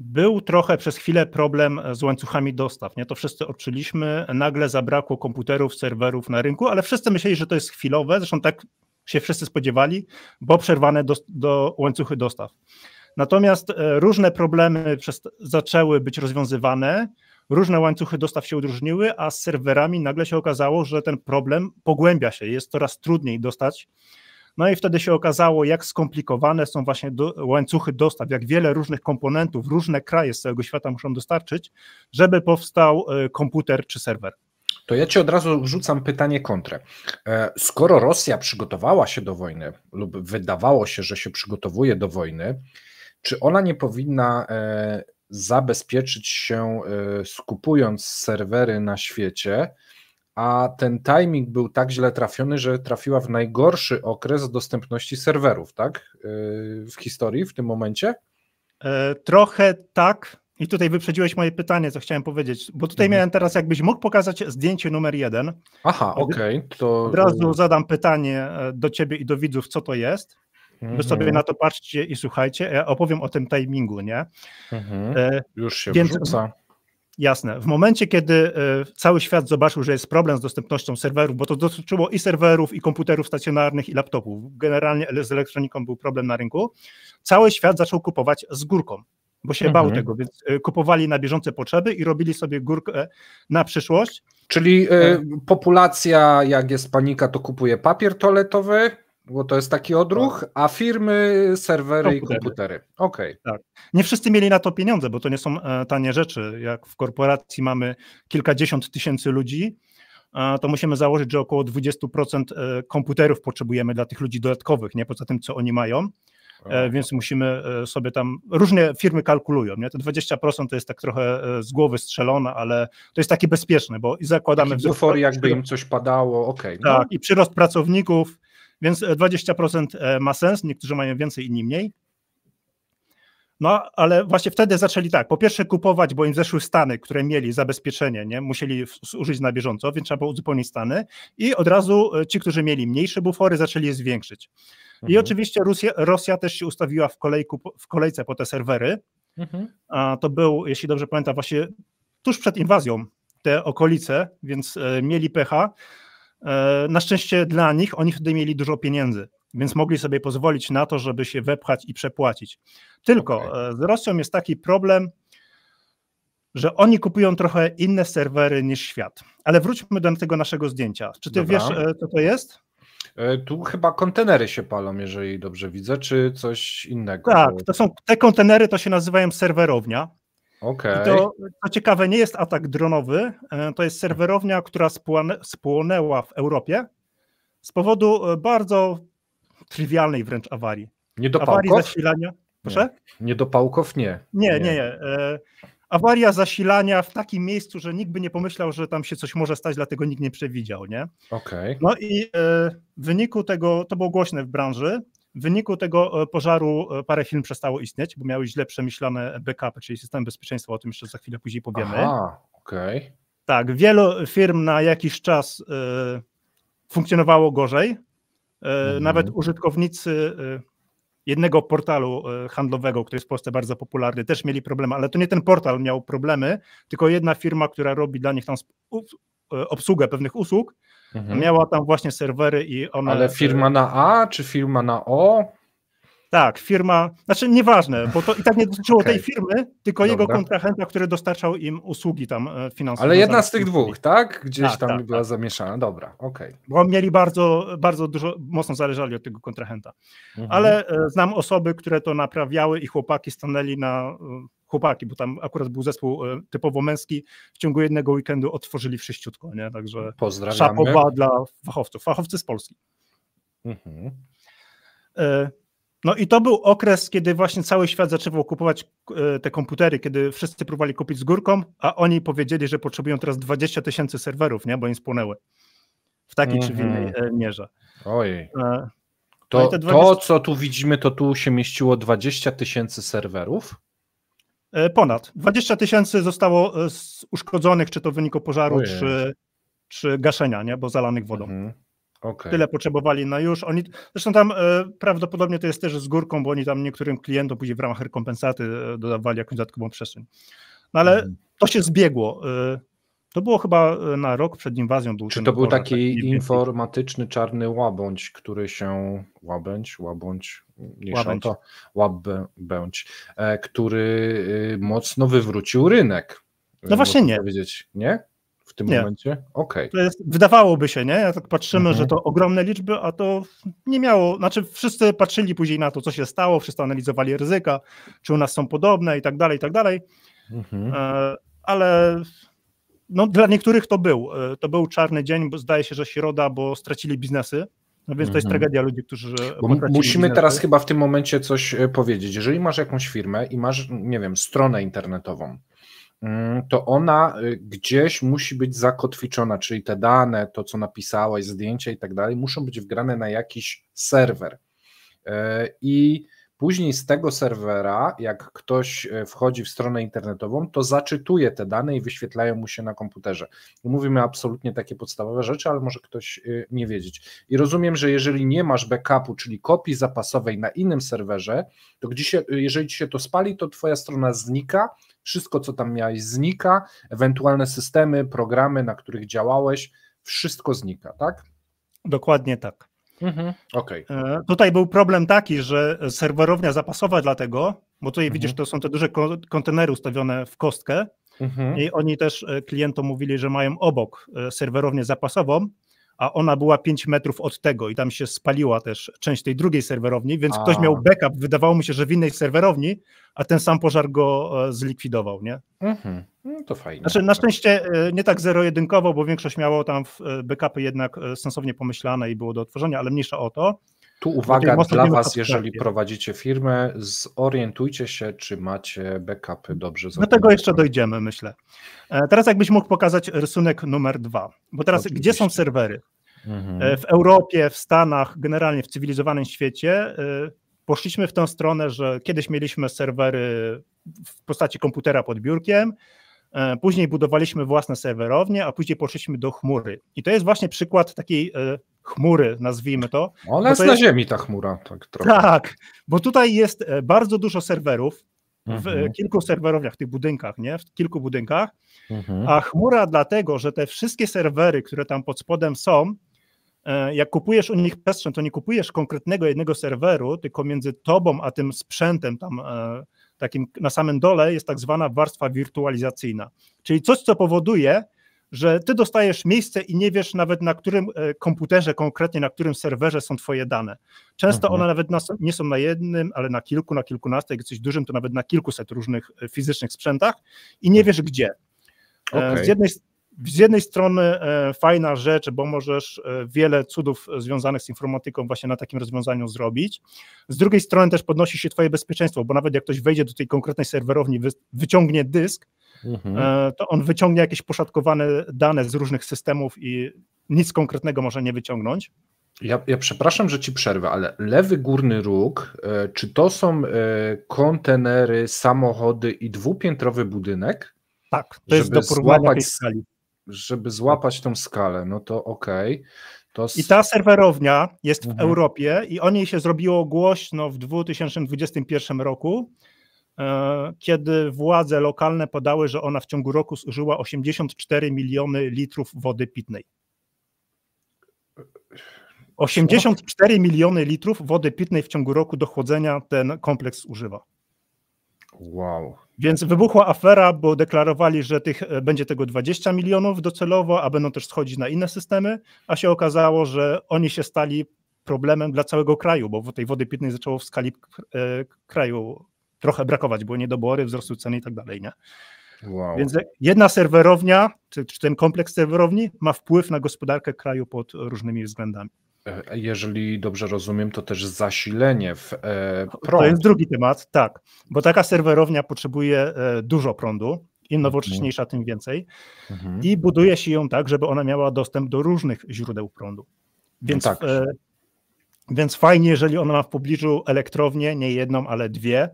był trochę przez chwilę problem z łańcuchami dostaw, nie? To wszyscy odczuliśmy, nagle zabrakło komputerów, serwerów na rynku, ale wszyscy myśleli, że to jest chwilowe, zresztą tak się wszyscy spodziewali, bo przerwane do łańcuchy dostaw. Natomiast różne problemy zaczęły być rozwiązywane, różne łańcuchy dostaw się udróżniły, a z serwerami nagle się okazało, że ten problem pogłębia się, jest coraz trudniej dostać. No i wtedy się okazało, jak skomplikowane są właśnie łańcuchy dostaw, jak wiele różnych komponentów, różne kraje z całego świata muszą dostarczyć, żeby powstał komputer czy serwer. To ja ci od razu wrzucam pytanie kontrę. Skoro Rosja przygotowała się do wojny lub wydawało się, że się przygotowuje do wojny, czy ona nie powinna zabezpieczyć się skupując serwery na świecie, a ten timing był tak źle trafiony, że trafiła w najgorszy okres dostępności serwerów, tak? W historii w tym momencie? Trochę tak. I tutaj wyprzedziłeś moje pytanie, co chciałem powiedzieć, bo tutaj miałem teraz, jakbyś mógł pokazać zdjęcie numer 1. Aha, okej. To od razu zadam pytanie do ciebie i do widzów, co to jest. Wy sobie na to patrzcie i słuchajcie. Ja opowiem o tym timingu, nie? Już się wrzuca. Jasne. W momencie, kiedy cały świat zobaczył, że jest problem z dostępnością serwerów, bo to dotyczyło i serwerów, i komputerów stacjonarnych, i laptopów. Generalnie z elektroniką był problem na rynku. Cały świat zaczął kupować z górką, bo się bał tego, więc kupowali na bieżące potrzeby i robili sobie górkę na przyszłość. Czyli populacja, jak jest panika, to kupuje papier toaletowy, bo to jest taki odruch, a firmy, serwery i komputery. Okej. Tak. Nie wszyscy mieli na to pieniądze, bo to nie są tanie rzeczy. Jak w korporacji mamy kilkadziesiąt tysięcy ludzi, to musimy założyć, że około 20% komputerów potrzebujemy dla tych ludzi dodatkowych, nie poza tym, co oni mają. Więc musimy sobie tam, różne firmy kalkulują, nie? To 20% to jest tak trochę z głowy strzelone, ale to jest takie bezpieczne, bo i zakładamy... Bufor, jakby im coś padało, okej. Tak, i przyrost pracowników, Więc 20% ma sens, niektórzy mają więcej, inni mniej. No, ale właśnie wtedy zaczęli tak, po pierwsze kupować, bo im zeszły stany, które mieli zabezpieczenie, nie? Musieli zużyć na bieżąco, więc trzeba było uzupełnić stany i od razu ci, którzy mieli mniejsze bufory, zaczęli je zwiększyć. I oczywiście Rosja też się ustawiła w kolejce po te serwery. A to był, jeśli dobrze pamiętam, właśnie tuż przed inwazją te okolice, więc mieli pecha. Na szczęście dla nich, oni wtedy mieli dużo pieniędzy, więc mogli sobie pozwolić na to, żeby się wepchać i przepłacić. Tylko z Rosją jest taki problem, że oni kupują trochę inne serwery niż świat. Ale wróćmy do tego naszego zdjęcia. Czy ty wiesz, co to jest? Tu chyba kontenery się palą, jeżeli dobrze widzę, czy coś innego? Tak, te kontenery to się nazywają serwerownia. Okay. I to, co ciekawe, nie jest atak dronowy, to jest serwerownia, która spłonęła w Europie z powodu bardzo trywialnej wręcz awarii. Niedopałków? Awarii zasilania. Proszę? Niedopałków nie. Nie. Awaria zasilania w takim miejscu, że nikt by nie pomyślał, że tam się coś może stać, dlatego nikt nie przewidział, nie? Okay. No i w wyniku tego, to było głośne w branży, w wyniku tego pożaru parę firm przestało istnieć, bo miały źle przemyślane backupy, czyli system bezpieczeństwa, o tym jeszcze za chwilę później powiemy. Aha, okej. Tak, wielu firm na jakiś czas funkcjonowało gorzej. Nawet użytkownicy jednego portalu handlowego, który jest w Polsce bardzo popularny, też mieli problemy, ale to nie ten portal miał problemy, tylko jedna firma, która robi dla nich tam obsługę pewnych usług, miała tam właśnie serwery i one... Ale firma na A czy firma na O? Tak, firma, znaczy nieważne, bo to i tak nie dotyczyło tej firmy, tylko jego kontrahenta, który dostarczał im usługi tam finansowe. Ale jedna z tych dwóch, tak? Gdzieś tam tak, była zamieszana, dobra, okej. Bo mieli bardzo dużo, mocno zależali od tego kontrahenta. Ale znam osoby, które to naprawiały i chłopaki stanęli chłopaki, bo tam akurat był zespół typowo męski, w ciągu jednego weekendu otworzyli wszyściutko, nie? Także szapoba dla fachowców, fachowcy z Polski. No i to był okres, kiedy właśnie cały świat zaczynał kupować te komputery, kiedy wszyscy próbowali kupić z górką, a oni powiedzieli, że potrzebują teraz 20 000 serwerów, nie? Bo im spłonęły w takiej czy w innej mierze. Ojej. To, co tu widzimy, to tu się mieściło 20 000 serwerów? Ponad. 20 000 zostało uszkodzonych, czy to w wyniku pożaru, czy gaszenia, nie? Bo zalanych wodą. Okay. Tyle potrzebowali na już. Zresztą tam prawdopodobnie to jest też z górką, bo oni tam niektórym klientom później w ramach rekompensaty dodawali jakąś dodatkową przestrzeń. No ale to się zbiegło. To było chyba na rok przed inwazją. Czy to był taki informatyczny czarny łabędź, który się... Łabędź, który mocno wywrócił rynek. No właśnie nie. Powiedzieć, nie? W tym momencie? Okej. Wydawałoby się, nie? Jak tak patrzymy, że to ogromne liczby, a to nie miało, znaczy wszyscy patrzyli później na to, co się stało, wszyscy analizowali ryzyka, czy u nas są podobne i tak dalej, ale no, dla niektórych to był czarny dzień, bo zdaje się, że środa, bo stracili biznesy, no więc to jest tragedia ludzi, którzy musimy biznesy. Teraz chyba w tym momencie coś powiedzieć. Jeżeli masz jakąś firmę i masz, nie wiem, stronę internetową, to ona gdzieś musi być zakotwiczona, czyli te dane, to co napisałeś, zdjęcia i tak dalej, muszą być wgrane na jakiś serwer. I później z tego serwera, jak ktoś wchodzi w stronę internetową, to zaczytuje te dane i wyświetlają mu się na komputerze. Mówimy absolutnie takie podstawowe rzeczy, ale może ktoś nie wiedzieć. I rozumiem, że jeżeli nie masz backupu, czyli kopii zapasowej na innym serwerze, to jeżeli ci się to spali, to twoja strona znika, wszystko co tam miałeś znika, ewentualne systemy, programy, na których działałeś, wszystko znika, tak? Dokładnie tak. Okay. Tutaj był problem taki, że serwerownia zapasowa dlatego, bo tutaj widzisz, to są te duże kontenery ustawione w kostkę i oni też klientom mówili, że mają obok serwerownię zapasową, a ona była 5 metrów od tego i tam się spaliła też część tej drugiej serwerowni, więc ktoś miał backup, wydawało mu się, że w innej serwerowni, a ten sam pożar go zlikwidował, nie? No to fajnie. Znaczy, na szczęście nie tak zero-jedynkowo, bo większość miało tam backupy jednak sensownie pomyślane i było do odtworzenia, ale mniejsza o to. Tu uwaga dla was, jeżeli prowadzicie firmę, zorientujcie się, czy macie backupy dobrze zrobione. Do tego jeszcze dojdziemy, myślę. Teraz jakbyś mógł pokazać rysunek numer 2, bo teraz Oczywiście. Gdzie są serwery? W Europie, w Stanach, generalnie w cywilizowanym świecie poszliśmy w tę stronę, że kiedyś mieliśmy serwery w postaci komputera pod biurkiem, później budowaliśmy własne serwerownie, a później poszliśmy do chmury. I to jest właśnie przykład takiej chmury, nazwijmy to. Ona jest na ziemi, ta chmura. Tak, trochę. Tak, bo tutaj jest bardzo dużo serwerów w kilku serwerowniach, w tych budynkach, nie? W kilku budynkach, a chmura dlatego, że te wszystkie serwery, które tam pod spodem są, jak kupujesz u nich przestrzeń, to nie kupujesz konkretnego jednego serweru, tylko między tobą a tym sprzętem tam takim na samym dole jest tak zwana warstwa wirtualizacyjna, czyli coś, co powoduje, że ty dostajesz miejsce i nie wiesz nawet na którym komputerze konkretnie, na którym serwerze są twoje dane. Często one nawet nie są na jednym, ale na kilku, na kilkunastu, jak coś dużym, to nawet na kilkuset różnych fizycznych sprzętach i nie wiesz gdzie. Okay. Z jednej strony fajna rzecz, bo możesz wiele cudów związanych z informatyką właśnie na takim rozwiązaniu zrobić. Z drugiej strony też podnosi się twoje bezpieczeństwo, bo nawet jak ktoś wejdzie do tej konkretnej serwerowni, wyciągnie dysk, to on wyciągnie jakieś poszatkowane dane z różnych systemów i nic konkretnego może nie wyciągnąć. Ja przepraszam, że ci przerwę, ale lewy górny róg, czy to są kontenery, samochody i dwupiętrowy budynek? Tak, to jest do porównania tej skali. Żeby złapać tą skalę, no to okej. I ta serwerownia jest w Europie i o niej się zrobiło głośno w 2021 roku, kiedy władze lokalne podały, że ona w ciągu roku zużyła 84 miliony litrów wody pitnej. 84 miliony litrów wody pitnej w ciągu roku do chłodzenia ten kompleks używa. Wow. Więc wybuchła afera, bo deklarowali, że będzie tego 20 milionów docelowo, a będą też schodzić na inne systemy, a się okazało, że oni się stali problemem dla całego kraju, bo tej wody pitnej zaczęło w skali kraju trochę brakować, były niedobory, wzrosły ceny i tak dalej, nie? Wow. Więc jedna serwerownia, czy ten kompleks serwerowni ma wpływ na gospodarkę kraju pod różnymi względami. Jeżeli dobrze rozumiem, to też zasilenie w prąd. To jest drugi temat, tak, bo taka serwerownia potrzebuje dużo prądu, im nowocześniejsza, tym więcej i buduje się ją tak, żeby ona miała dostęp do różnych źródeł prądu. Więc, no tak. Więc fajnie, jeżeli ona ma w pobliżu elektrownię, nie jedną, ale dwie,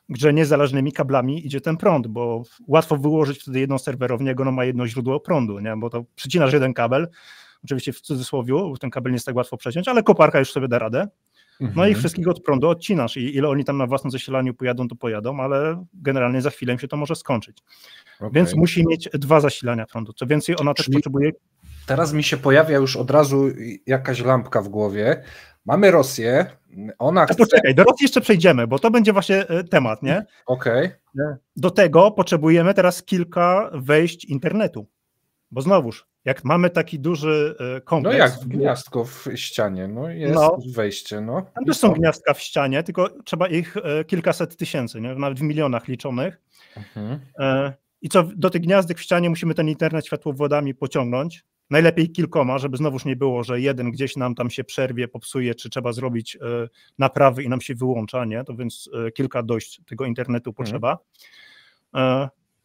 gdzie niezależnymi kablami idzie ten prąd, bo łatwo wyłożyć wtedy jedną serwerownię, jak ona ma jedno źródło prądu, nie? Bo to przycinasz jeden kabel, oczywiście w cudzysłowie, bo ten kabel nie jest tak łatwo przeciąć, ale koparka już sobie da radę. No i wszystkich od prądu odcinasz i ile oni tam na własnym zasilaniu pojadą, to pojadą, ale generalnie za chwilę im się to może skończyć. Okay. Więc musi mieć dwa zasilania prądu. Co więcej, ona też potrzebuje... Teraz mi się pojawia już od razu jakaś lampka w głowie. Mamy Rosję, ona chce... Poczekaj, do Rosji jeszcze przejdziemy, bo to będzie właśnie temat, nie? Okej. Do tego potrzebujemy teraz kilka wejść internetu, bo znowuż, jak mamy taki duży kompleks... No jak gniazdko w ścianie, no jest wejście, no. Tam też są gniazdka w ścianie, tylko trzeba ich kilkaset tysięcy, nie? Nawet w milionach liczonych. I co, do tych gniazdek w ścianie musimy ten internet światłowodami pociągnąć, najlepiej kilkoma, żeby znowuż nie było, że jeden gdzieś nam tam się przerwie, popsuje, czy trzeba zrobić naprawy i nam się wyłącza, nie? To więc kilka dojść tego internetu potrzeba.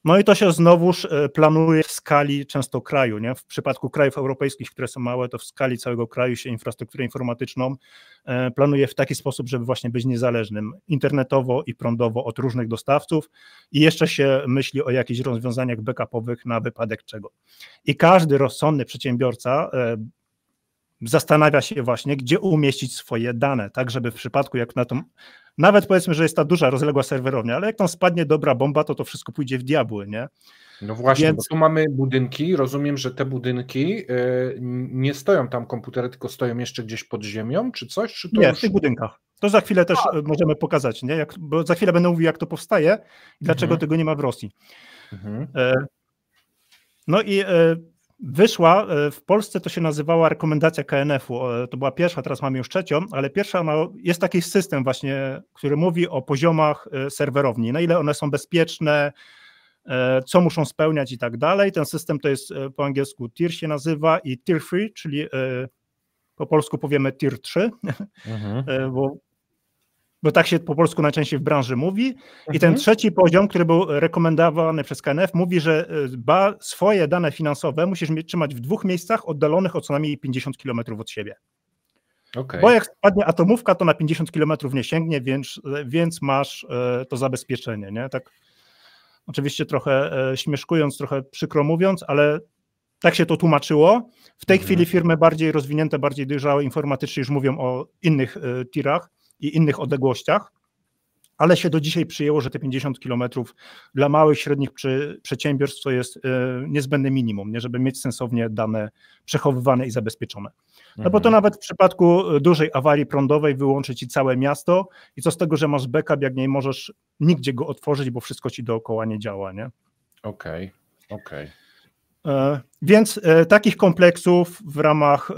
No i to się znowuż planuje w skali często kraju, nie? W przypadku krajów europejskich, które są małe, to w skali całego kraju się infrastrukturę informatyczną planuje w taki sposób, żeby właśnie być niezależnym internetowo i prądowo od różnych dostawców i jeszcze się myśli o jakichś rozwiązaniach backupowych na wypadek czego. I każdy rozsądny przedsiębiorca zastanawia się właśnie, gdzie umieścić swoje dane, tak żeby w przypadku jak na tą, nawet powiedzmy, że jest ta duża, rozległa serwerownia, ale jak tam spadnie dobra bomba, to wszystko pójdzie w diabły, nie? No właśnie, więc... bo tu mamy budynki, rozumiem, że te budynki nie stoją tam komputery, tylko stoją jeszcze gdzieś pod ziemią, czy coś? Czy to nie, już... w tych budynkach. To za chwilę też możemy pokazać, nie? Bo za chwilę będę mówił, jak to powstaje i dlaczego tego nie ma w Rosji. No i wyszła, w Polsce to się nazywała rekomendacja KNF-u, to była pierwsza, teraz mamy już trzecią, ale pierwsza jest taki system właśnie, który mówi o poziomach serwerowni, na ile one są bezpieczne, co muszą spełniać i tak dalej. Ten system to jest po angielsku tier się nazywa i tier 3, czyli po polsku powiemy tier 3, bo bo tak się po polsku najczęściej w branży mówi. I ten trzeci poziom, który był rekomendowany przez KNF, mówi, że swoje dane finansowe musisz trzymać w 2 miejscach oddalonych o co najmniej 50 km od siebie. Okay. Bo jak spadnie atomówka, to na 50 km nie sięgnie, więc masz to zabezpieczenie. Nie? Tak, oczywiście trochę śmieszkując, trochę przykro mówiąc, ale tak się to tłumaczyło. W tej chwili firmy bardziej rozwinięte, bardziej dojrzałe informatycznie już mówią o innych tirach i innych odległościach, ale się do dzisiaj przyjęło, że te 50 km dla małych, średnich przedsiębiorstw to jest niezbędne minimum, nie? Żeby mieć sensownie dane przechowywane i zabezpieczone. No bo to nawet w przypadku dużej awarii prądowej wyłączy ci całe miasto i co z tego, że masz backup, jak nie możesz nigdzie go otworzyć, bo wszystko ci dookoła nie działa, nie? Okej. Więc takich kompleksów w ramach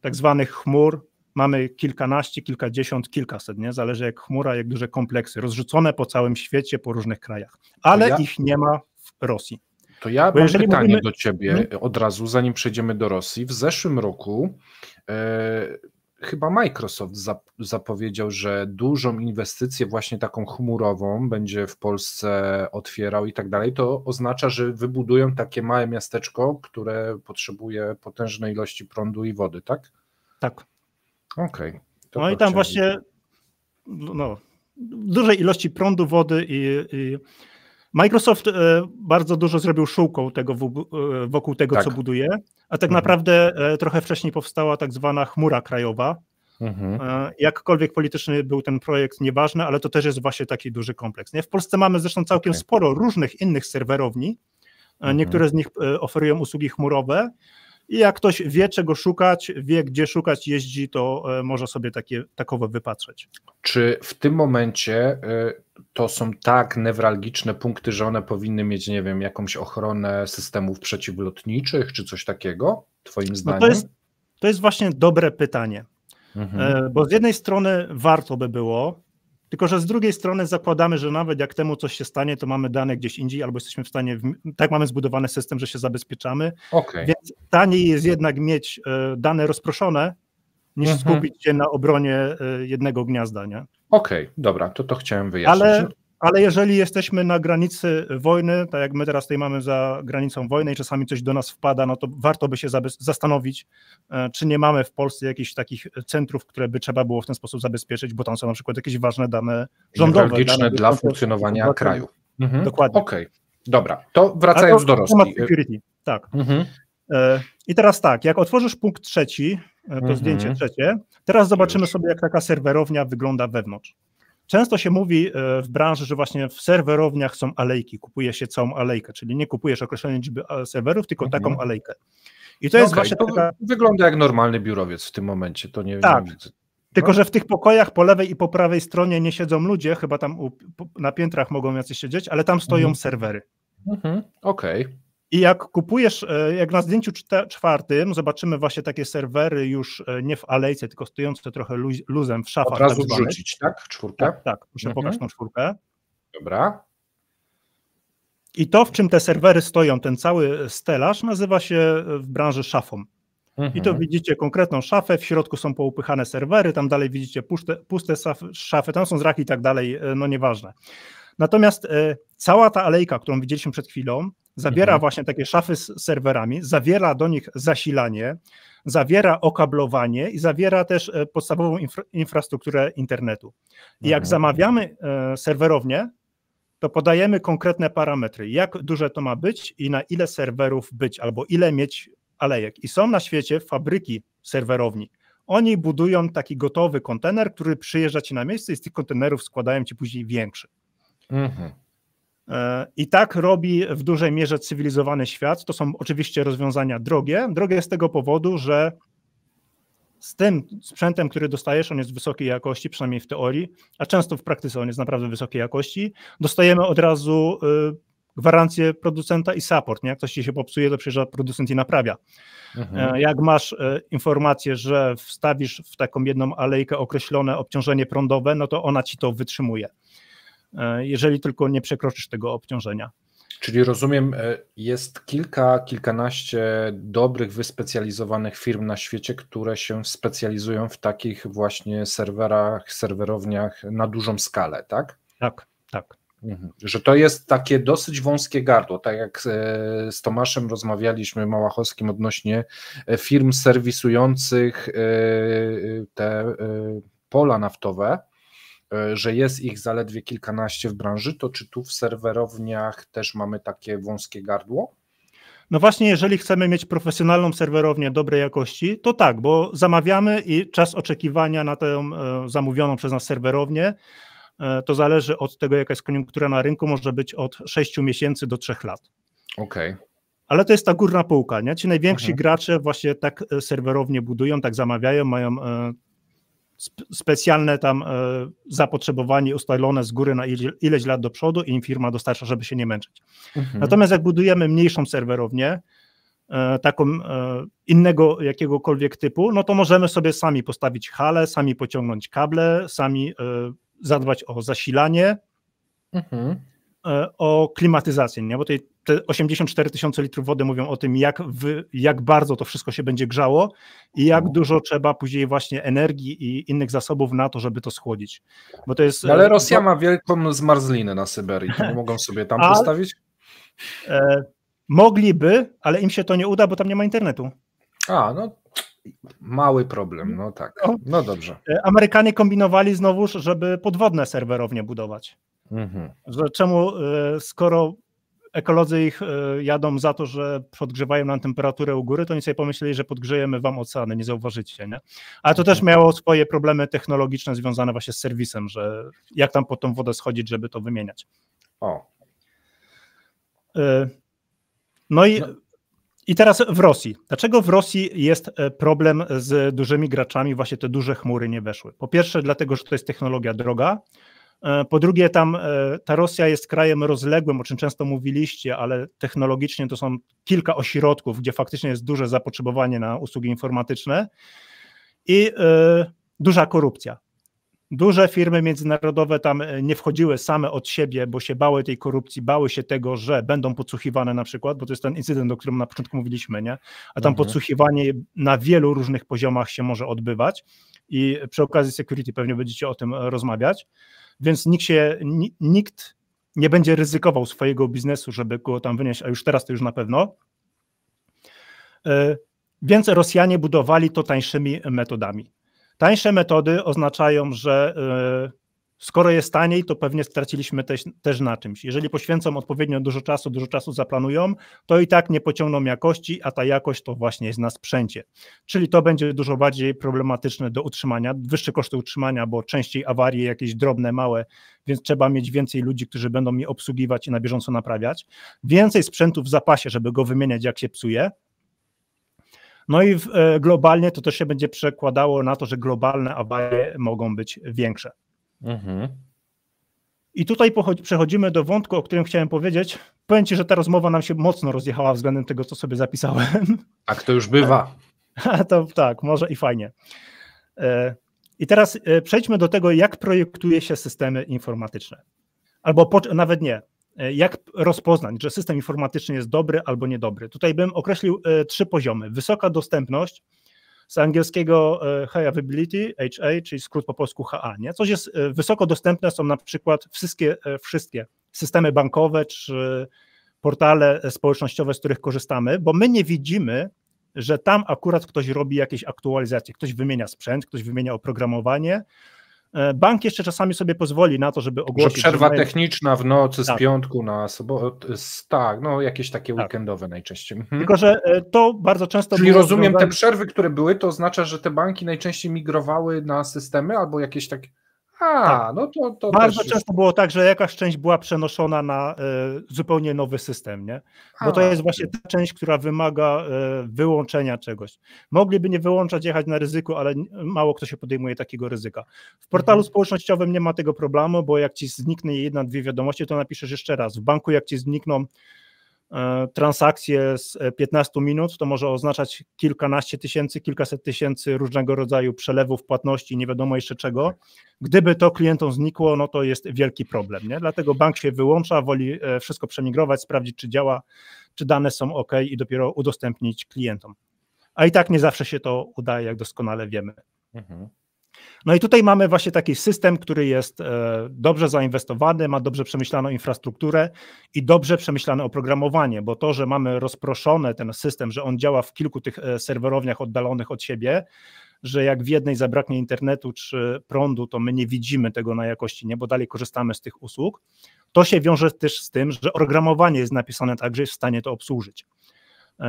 tak zwanych chmur mamy kilkanaście, kilkadziesiąt, kilkaset, nie? Zależy jak chmura, jak duże kompleksy, rozrzucone po całym świecie, po różnych krajach, ale ich nie ma w Rosji. To ja mam pytanie do ciebie od razu, zanim przejdziemy do Rosji. W zeszłym roku chyba Microsoft zapowiedział, że dużą inwestycję właśnie taką chmurową będzie w Polsce otwierał i tak dalej. To oznacza, że wybudują takie małe miasteczko, które potrzebuje potężnej ilości prądu i wody, tak? Tak. Okej. No i tam właśnie dużej ilości prądu, wody i Microsoft bardzo dużo zrobił szółką wokół tego, co buduje, a tak naprawdę trochę wcześniej powstała tak zwana chmura krajowa. Jakkolwiek polityczny był ten projekt, nieważne, ale to też jest właśnie taki duży kompleks. Nie? W Polsce mamy zresztą całkiem sporo różnych innych serwerowni. Niektóre z nich oferują usługi chmurowe i jak ktoś wie, czego szukać, wie, gdzie szukać, jeździ, to może sobie takowe wypatrzeć. Czy w tym momencie to są tak newralgiczne punkty, że one powinny mieć, nie wiem, jakąś ochronę systemów przeciwlotniczych, czy coś takiego, twoim zdaniem? To jest właśnie dobre pytanie, bo z jednej strony warto by było, tylko że z drugiej strony zakładamy, że nawet jak temu coś się stanie, to mamy dane gdzieś indziej, albo jesteśmy w stanie, tak mamy zbudowany system, że się zabezpieczamy, więc taniej jest jednak mieć dane rozproszone, niż skupić się na obronie jednego gniazda, nie? Okej, dobra, to chciałem wyjaśnić. Ale jeżeli jesteśmy na granicy wojny, tak jak my teraz tutaj mamy za granicą wojny i czasami coś do nas wpada, no to warto by się zastanowić, czy nie mamy w Polsce jakichś takich centrów, które by trzeba było w ten sposób zabezpieczyć, bo tam są na przykład jakieś ważne dane rządowe. Newralgiczne dla funkcjonowania kraju. Dokładnie. Okej, dobra, to wracając do Rosji. Security, tak. I teraz tak, jak otworzysz punkt trzeci, to zdjęcie trzecie, teraz zobaczymy sobie, jak taka serwerownia wygląda wewnątrz. Często się mówi w branży, że właśnie w serwerowniach są alejki, kupuje się całą alejkę, czyli nie kupujesz określonej liczby serwerów, tylko taką alejkę. I to jest właśnie taka... Wygląda jak normalny biurowiec w tym momencie, to nie widzę. Tylko że w tych pokojach po lewej i po prawej stronie nie siedzą ludzie, chyba tam na piętrach mogą jacyś siedzieć, ale tam stoją serwery. Okej. I jak kupujesz, jak na zdjęciu czwartym zobaczymy właśnie takie serwery już nie w alejce, tylko stojące trochę luzem w szafach. Od razu wrzucić, tak? Czwórkę? Tak, proszę pokaż tą czwórkę. Dobra. I to, w czym te serwery stoją, ten cały stelaż, nazywa się w branży szafą. I to widzicie konkretną szafę, w środku są poupychane serwery, tam dalej widzicie puste szafy, tam są z raki i tak dalej, no nieważne. Natomiast cała ta alejka, którą widzieliśmy przed chwilą, zawiera właśnie takie szafy z serwerami, zawiera do nich zasilanie, zawiera okablowanie i zawiera też podstawową infrastrukturę internetu. I jak zamawiamy serwerownię, to podajemy konkretne parametry, jak duże to ma być i na ile serwerów być, albo ile mieć alejek. I są na świecie fabryki serwerowni. Oni budują taki gotowy kontener, który przyjeżdża ci na miejsce i z tych kontenerów składają ci później większy. I tak robi w dużej mierze cywilizowany świat. To są oczywiście rozwiązania drogie. Drogie z tego powodu, że z tym sprzętem, który dostajesz, on jest wysokiej jakości, przynajmniej w teorii, a często w praktyce on jest naprawdę wysokiej jakości. Dostajemy od razu gwarancję producenta i support. Nie? Jak coś ci się popsuje, to przyjeżdża producent i naprawia. Jak masz informację, że wstawisz w taką jedną alejkę określone obciążenie prądowe, no to ona ci to wytrzymuje, jeżeli tylko nie przekroczysz tego obciążenia. Czyli rozumiem, jest kilkanaście dobrych, wyspecjalizowanych firm na świecie, które się specjalizują w takich właśnie serwerowniach na dużą skalę, tak? Tak, tak. Że to jest takie dosyć wąskie gardło, tak jak z Tomaszem rozmawialiśmy Małachowskim odnośnie firm serwisujących te pola naftowe, że jest ich zaledwie kilkanaście w branży, to czy tu w serwerowniach też mamy takie wąskie gardło? No właśnie, jeżeli chcemy mieć profesjonalną serwerownię dobrej jakości, to tak, bo zamawiamy i czas oczekiwania na tę zamówioną przez nas serwerownię, to zależy od tego, jaka jest koniunktura na rynku, może być od 6 miesięcy do 3 lat. Okej. Ale to jest ta górna półka, nie? Ci najwięksi gracze właśnie tak serwerownie budują, tak zamawiają, mają specjalne tam zapotrzebowanie ustalone z góry na ileś lat do przodu i im firma dostarcza, żeby się nie męczyć. Natomiast jak budujemy mniejszą serwerownię, taką innego jakiegokolwiek typu, no to możemy sobie sami postawić halę, sami pociągnąć kable, sami zadbać o zasilanie, o klimatyzację, nie? Bo te 84 000 litrów wody mówią o tym, jak bardzo to wszystko się będzie grzało i jak dużo trzeba później właśnie energii i innych zasobów na to, żeby to schłodzić. Bo to jest, ale Rosja ma wielką zmarzlinę na Syberii, to nie mogą sobie tam postawić? Mogliby, ale im się to nie uda, bo tam nie ma internetu. No mały problem, no tak, no dobrze. Amerykanie kombinowali znowuż, żeby podwodne serwerownie budować. Że czemu, skoro ekolodzy ich jadą za to, że podgrzewają nam temperaturę u góry, to oni sobie pomyśleli, że podgrzejemy wam oceany, nie zauważycie, nie? Ale to też miało swoje problemy technologiczne związane właśnie z serwisem, że jak tam po tą wodę schodzić, żeby to wymieniać. I teraz w Rosji. Dlaczego w Rosji jest problem z dużymi graczami, właśnie te duże chmury nie weszły? Po pierwsze dlatego, że to jest technologia droga. Po drugie, ta Rosja jest krajem rozległym, o czym często mówiliście, ale technologicznie to są kilka ośrodków, gdzie faktycznie jest duże zapotrzebowanie na usługi informatyczne i duża korupcja. Duże firmy międzynarodowe tam nie wchodziły same od siebie, bo się bały tej korupcji, bały się tego, że będą podsłuchiwane na przykład, bo to jest ten incydent, o którym na początku mówiliśmy, nie? A tam podsłuchiwanie na wielu różnych poziomach się może odbywać i przy okazji security pewnie będziecie o tym rozmawiać. Więc nikt nie będzie ryzykował swojego biznesu, żeby go tam wynieść, a już teraz to już na pewno. Więc Rosjanie budowali to tańszymi metodami. Tańsze metody oznaczają, że skoro jest taniej, to pewnie straciliśmy też na czymś. Jeżeli poświęcą odpowiednio dużo czasu zaplanują, to i tak nie pociągną jakości, a ta jakość to właśnie jest na sprzęcie. Czyli to będzie dużo bardziej problematyczne do utrzymania, wyższe koszty utrzymania, bo częściej awarie jakieś drobne, małe, więc trzeba mieć więcej ludzi, którzy będą je obsługiwać i na bieżąco naprawiać. Więcej sprzętu w zapasie, żeby go wymieniać, jak się psuje. No i globalnie to też się będzie przekładało na to, że globalne awarie mogą być większe. I tutaj przechodzimy do wątku, o którym chciałem powiedzieć. Powiem Ci, że ta rozmowa nam się mocno rozjechała względem tego, co sobie zapisałem. Tak to już bywa. To tak, może i fajnie. I teraz przejdźmy do tego, jak projektuje się systemy informatyczne. Albo nawet nie. Jak rozpoznać, że system informatyczny jest dobry albo niedobry. Tutaj bym określił 3 poziomy. Wysoka dostępność, z angielskiego High Availability, HA, czyli skrót po polsku HA. Nie? Coś jest wysoko dostępne, są na przykład wszystkie systemy bankowe czy portale społecznościowe, z których korzystamy, bo my nie widzimy, że tam akurat ktoś robi jakieś aktualizacje, ktoś wymienia sprzęt, ktoś wymienia oprogramowanie. Bank jeszcze czasami sobie pozwoli na to, żeby ogłosić... Że przerwa techniczna w nocy z piątku na sobotę, jakieś takie weekendowe najczęściej. Tylko, że to bardzo często... Czyli rozumiem, te przerwy, które były, to oznacza, że te banki najczęściej migrowały na systemy albo jakieś takie... no to bardzo też często było tak, że jakaś część była przenoszona na zupełnie nowy system, nie? Bo to jest właśnie ta część, która wymaga wyłączenia czegoś. Mogliby nie wyłączać, jechać na ryzyko, ale mało kto się podejmuje takiego ryzyka. W portalu społecznościowym nie ma tego problemu, bo jak ci zniknie 1-2 wiadomości, to napiszesz jeszcze raz. W banku jak ci znikną transakcje z 15 minut, to może oznaczać kilkanaście tysięcy, kilkaset tysięcy różnego rodzaju przelewów, płatności, nie wiadomo jeszcze czego. Gdyby to klientom znikło, no to jest wielki problem, nie? Dlatego bank się wyłącza, woli wszystko przemigrować, sprawdzić, czy działa, czy dane są OK i dopiero udostępnić klientom. A i tak nie zawsze się to udaje, jak doskonale wiemy. No i tutaj mamy właśnie taki system, który jest dobrze zainwestowany, ma dobrze przemyślaną infrastrukturę i dobrze przemyślane oprogramowanie, bo to, że mamy rozproszone ten system, że on działa w kilku tych serwerowniach oddalonych od siebie, że jak w jednej zabraknie internetu czy prądu, to my nie widzimy tego na jakości, nie, bo dalej korzystamy z tych usług, to się wiąże też z tym, że oprogramowanie jest napisane tak, że jest w stanie to obsłużyć.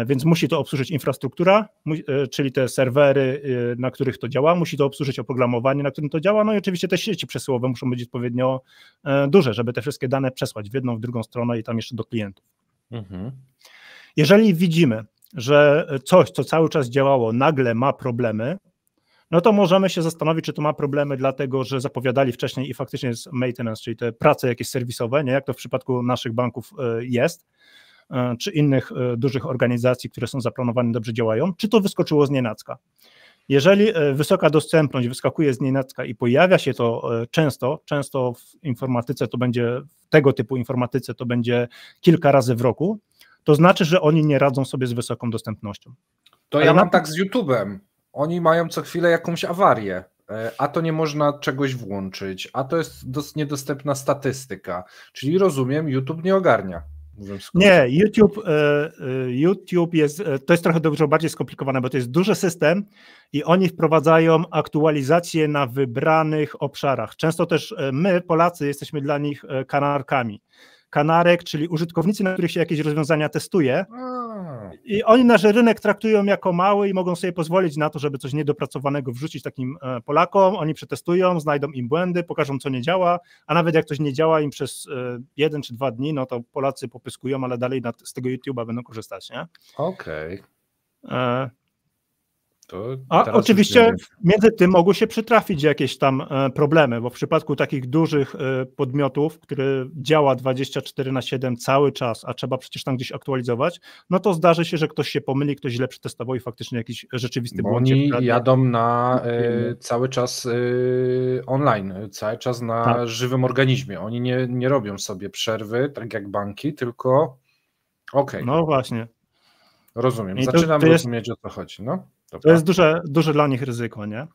Więc musi to obsłużyć infrastruktura, czyli te serwery, na których to działa, musi to obsłużyć oprogramowanie, na którym to działa, no i oczywiście te sieci przesyłowe muszą być odpowiednio duże, żeby te wszystkie dane przesłać w jedną, w drugą stronę i tam jeszcze do klientów. Jeżeli widzimy, że coś, co cały czas działało, nagle ma problemy, no to możemy się zastanowić, czy to ma problemy dlatego, że zapowiadali wcześniej i faktycznie jest maintenance, czyli te prace jakieś serwisowe, nie, jak to w przypadku naszych banków jest, czy innych dużych organizacji, które są zaplanowane, dobrze działają, czy to wyskoczyło z nienacka. Jeżeli wysoka dostępność wyskakuje z nienacka i pojawia się to często w informatyce to będzie, w tego typu informatyce to będzie kilka razy w roku, to znaczy, że oni nie radzą sobie z wysoką dostępnością. To ja mam tak z YouTube'em. Oni mają co chwilę jakąś awarię, a to nie można czegoś włączyć, a to jest niedostępna statystyka. Czyli rozumiem, YouTube nie ogarnia. Nie, YouTube jest, to jest trochę dużo bardziej skomplikowane, bo to jest duży system i oni wprowadzają aktualizacje na wybranych obszarach. Często też my, Polacy, jesteśmy dla nich kanarkami. Kanarek, czyli użytkownicy, na których się jakieś rozwiązania testuje i oni nasz rynek traktują jako mały i mogą sobie pozwolić na to, żeby coś niedopracowanego wrzucić takim Polakom, oni przetestują, znajdą im błędy, pokażą, co nie działa, a nawet jak coś nie działa im przez 1 czy 2 dni, no to Polacy popyskują, ale dalej z tego YouTube'a będą korzystać, nie? Okej. A oczywiście między tym mogły się przytrafić jakieś tam problemy, bo w przypadku takich dużych podmiotów, które działa 24/7 cały czas, a trzeba przecież tam gdzieś aktualizować, no to zdarzy się, że ktoś się pomyli, ktoś źle przetestował i faktycznie jakiś rzeczywisty błąd. Oni jadą na cały czas online, cały czas na żywym organizmie. Oni nie robią sobie przerwy, tak jak banki, tylko No właśnie. Rozumiem, zaczynam rozumieć, o co chodzi. No. To jest duże dla nich ryzyko, nie?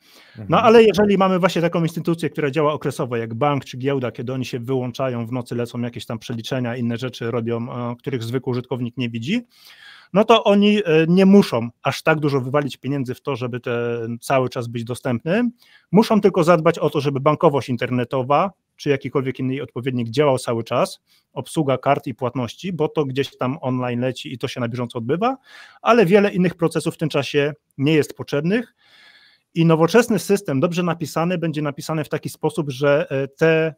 No ale jeżeli mamy właśnie taką instytucję, która działa okresowo, jak bank czy giełda, kiedy oni się wyłączają, w nocy lecą jakieś tam przeliczenia, inne rzeczy robią, których zwykły użytkownik nie widzi, no to oni nie muszą aż tak dużo wywalić pieniędzy w to, żeby cały czas być dostępny, muszą tylko zadbać o to, żeby bankowość internetowa czy jakikolwiek inny odpowiednik działał cały czas, obsługa kart i płatności, bo to gdzieś tam online leci i to się na bieżąco odbywa, ale wiele innych procesów w tym czasie nie jest potrzebnych i nowoczesny system, dobrze napisany, będzie napisany w taki sposób, że te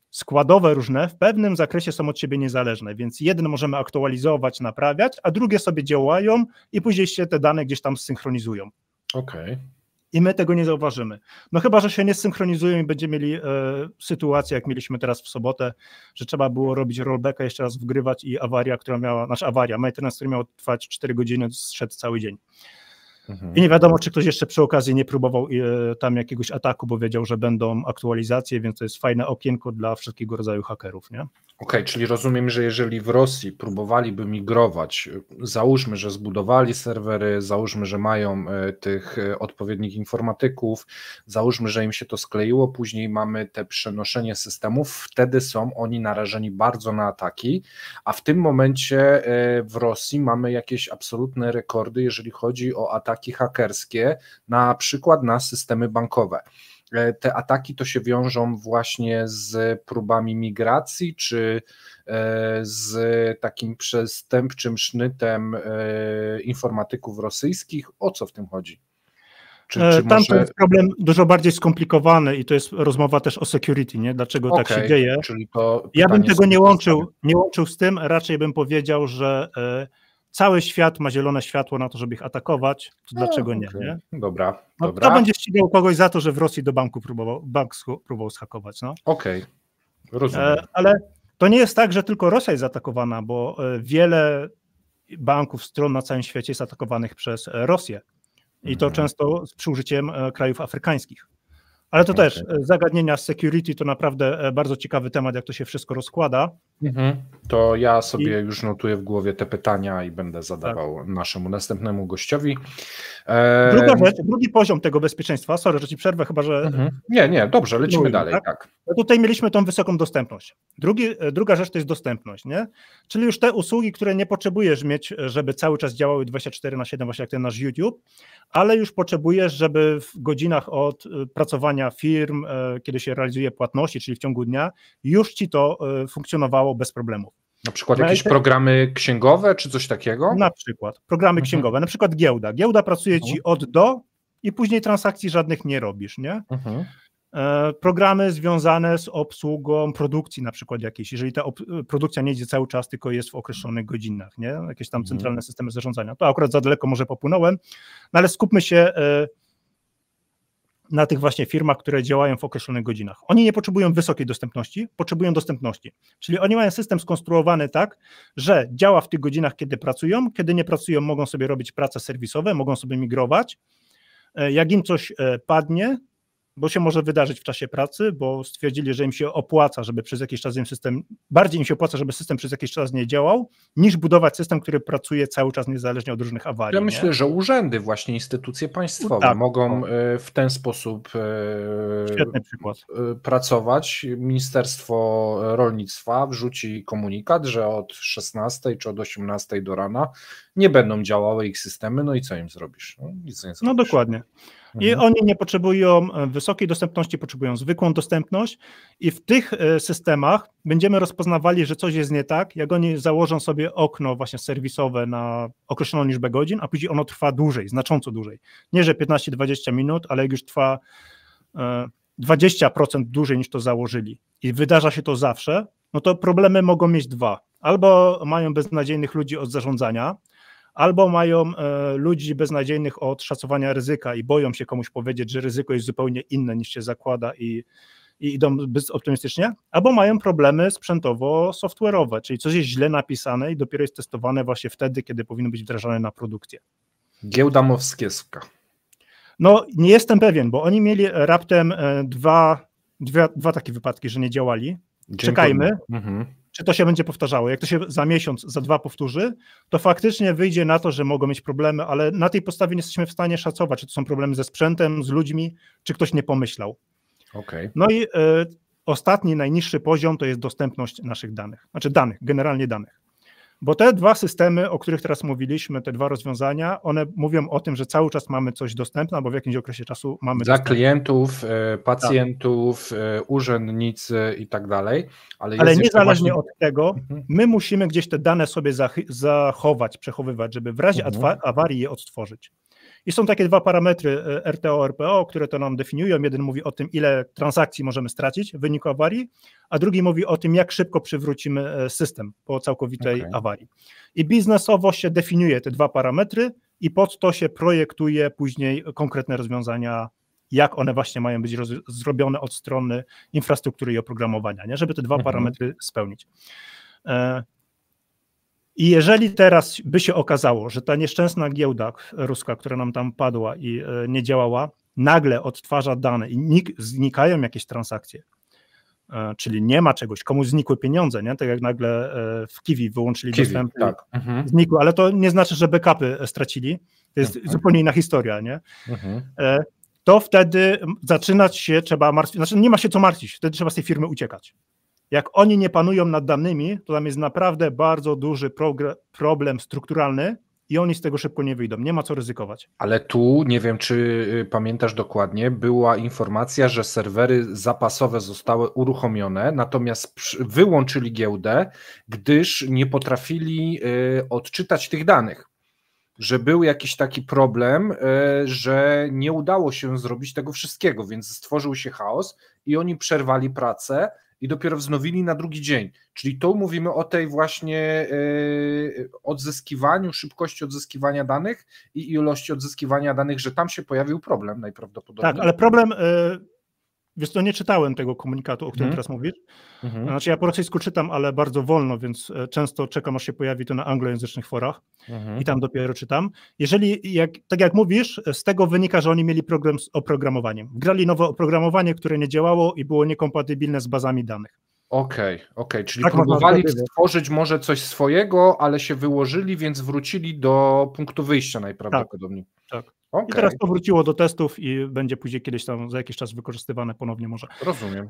składowe różne w pewnym zakresie są od siebie niezależne, więc jedne możemy aktualizować, naprawiać, a drugie sobie działają i później się te dane gdzieś tam synchronizują. Okej. I my tego nie zauważymy. No chyba, że się nie synchronizują i będziemy mieli sytuację, jak mieliśmy teraz w sobotę, że trzeba było robić rollbacka, jeszcze raz wgrywać i maintenance, który miał trwać 4 godziny, zszedł cały dzień. I nie wiadomo, czy ktoś jeszcze przy okazji nie próbował tam jakiegoś ataku, bo wiedział, że będą aktualizacje, więc to jest fajne okienko dla wszelkiego rodzaju hakerów, nie? Okej, czyli rozumiem, że jeżeli w Rosji próbowaliby migrować, załóżmy, że zbudowali serwery, załóżmy, że mają tych odpowiednich informatyków, załóżmy, że im się to skleiło, później mamy te przenoszenie systemów, wtedy są oni narażeni bardzo na ataki, a w tym momencie w Rosji mamy jakieś absolutne rekordy, jeżeli chodzi o ataki hakerskie, na przykład na systemy bankowe. Te ataki to się wiążą właśnie z próbami migracji, czy z takim przestępczym sznytem informatyków rosyjskich? O co w tym chodzi? Tam to jest problem dużo bardziej skomplikowany i to jest rozmowa też o security, nie? Dlaczego tak się dzieje? Czyli to ja bym tego nie łączył z tym, raczej bym powiedział, że cały świat ma zielone światło na to, żeby ich atakować, to dlaczego nie? Dobra. To będzie ścigał kogoś za to, że w Rosji do banku próbował zhakować. No. Rozumiem. Ale To nie jest tak, że tylko Rosja jest zaatakowana, bo wiele banków, stron na całym świecie jest atakowanych przez Rosję i to często z użyciem krajów afrykańskich. Ale to też zagadnienia security to naprawdę bardzo ciekawy temat, jak to się wszystko rozkłada. To ja sobie już notuję w głowie te pytania i będę zadawał naszemu następnemu gościowi. Druga rzecz, drugi poziom tego bezpieczeństwa, sorry, że ci przerwę, chyba że... Nie, dobrze, lecimy dalej. Tak? No tutaj mieliśmy tą wysoką dostępność. Druga rzecz to jest dostępność, nie? Czyli już te usługi, które nie potrzebujesz mieć, żeby cały czas działały 24/7, właśnie jak ten nasz YouTube, ale już potrzebujesz, żeby w godzinach od pracowania firm, kiedy się realizuje płatności, czyli w ciągu dnia, już ci to funkcjonowało bez problemów. Na przykład jakieś programy księgowe, czy coś takiego? Na przykład programy księgowe, na przykład giełda. Giełda pracuje ci od do i później transakcji żadnych nie robisz, nie? Programy związane z obsługą produkcji na przykład jakiejś, jeżeli ta produkcja nie idzie cały czas, tylko jest w określonych godzinach, nie? Jakieś tam centralne systemy zarządzania. To akurat za daleko może popłynąłem, no ale skupmy się na tych właśnie firmach, które działają w określonych godzinach. Oni nie potrzebują wysokiej dostępności, potrzebują dostępności. Czyli oni mają system skonstruowany tak, że działa w tych godzinach, kiedy pracują, kiedy nie pracują, mogą sobie robić prace serwisowe, mogą sobie migrować. Jak im coś padnie, bo się może wydarzyć w czasie pracy, bo stwierdzili, że im się opłaca, żeby przez jakiś czas bardziej im się opłaca, żeby system przez jakiś czas nie działał, niż budować system, który pracuje cały czas niezależnie od różnych awarii. Ja myślę, że urzędy, właśnie instytucje państwowe mogą w ten sposób świetny przykład pracować. Ministerstwo Rolnictwa wrzuci komunikat, że od 16 czy od 18 do rana nie będą działały ich systemy, no i co im zrobisz? No, nic nie zrobisz. No dokładnie. I oni nie potrzebują wysokiej dostępności, potrzebują zwykłą dostępność i w tych systemach będziemy rozpoznawali, że coś jest nie tak, jak oni założą sobie okno właśnie serwisowe na określoną liczbę godzin, a później ono trwa dłużej, znacząco dłużej. Nie, że 15-20 minut, ale jak już trwa 20% dłużej niż to założyli i wydarza się to zawsze, no to problemy mogą mieć dwa. Albo mają beznadziejnych ludzi od zarządzania, albo mają ludzi beznadziejnych od szacowania ryzyka i boją się komuś powiedzieć, że ryzyko jest zupełnie inne niż się zakłada i idą zbyt optymistycznie, albo mają problemy sprzętowo-software'owe, czyli coś jest źle napisane i dopiero jest testowane właśnie wtedy, kiedy powinno być wdrażane na produkcję. Giełda Moskiewska. No nie jestem pewien, bo oni mieli raptem dwa takie wypadki, że nie działali. Czekajmy. Czy to się będzie powtarzało. Jak to się za miesiąc, za 2 powtórzy, to faktycznie wyjdzie na to, że mogą mieć problemy, ale na tej podstawie nie jesteśmy w stanie szacować, czy to są problemy ze sprzętem, z ludźmi, czy ktoś nie pomyślał. No i ostatni, najniższy poziom to jest dostępność naszych danych, znaczy danych, generalnie danych. Bo te dwa systemy, o których teraz mówiliśmy, te dwa rozwiązania, one mówią o tym, że cały czas mamy coś dostępne, albo w jakimś okresie czasu mamy dla klientów, pacjentów, urzędnicy i tak dalej. Ale niezależnie od tego, my musimy gdzieś te dane sobie zachować, przechowywać, żeby w razie awarii je odtworzyć. I są takie dwa parametry RTO, RPO, które to nam definiują. Jeden mówi o tym, ile transakcji możemy stracić w wyniku awarii, a drugi mówi o tym, jak szybko przywrócimy system po całkowitej awarii. I biznesowo się definiuje te dwa parametry i pod to się projektuje później konkretne rozwiązania, jak one właśnie mają być zrobione od strony infrastruktury i oprogramowania, nie? Żeby te dwa parametry spełnić. I jeżeli teraz by się okazało, że ta nieszczęsna giełda ruska, która nam tam padła i nie działała, nagle odtwarza dane i znikają jakieś transakcje, czyli nie ma czegoś, komuś znikły pieniądze, nie? Tak jak nagle w Kiwi wyłączyli dostęp, znikły, ale to nie znaczy, że backupy stracili, to jest zupełnie inna historia, nie? To wtedy zaczynać się trzeba martwić, znaczy nie ma się co martwić, wtedy trzeba z tej firmy uciekać. Jak oni nie panują nad danymi, to tam jest naprawdę bardzo duży problem strukturalny i oni z tego szybko nie wyjdą, nie ma co ryzykować. Ale tu, nie wiem czy pamiętasz dokładnie, była informacja, że serwery zapasowe zostały uruchomione, natomiast wyłączyli giełdę, gdyż nie potrafili odczytać tych danych. Że był jakiś taki problem, że nie udało się zrobić tego wszystkiego, więc stworzył się chaos i oni przerwali pracę i dopiero wznowili na drugi dzień. Czyli tu mówimy o tej właśnie odzyskiwaniu, szybkości odzyskiwania danych i ilości odzyskiwania danych, że tam się pojawił problem najprawdopodobniej. Tak, ale problem Wiesz co, nie czytałem tego komunikatu, o którym teraz mówisz. Znaczy ja po rosyjsku czytam, ale bardzo wolno, więc często czekam, aż się pojawi to na anglojęzycznych forach i tam dopiero czytam. Jeżeli, tak jak mówisz, z tego wynika, że oni mieli problem z oprogramowaniem. Wgrali nowe oprogramowanie, które nie działało i było niekompatybilne z bazami danych. Okej, czyli tak próbowali stworzyć może coś swojego, ale się wyłożyli, więc wrócili do punktu wyjścia najprawdopodobniej. Tak. Okay. I teraz to wróciło do testów i będzie później kiedyś tam za jakiś czas wykorzystywane ponownie może. Rozumiem.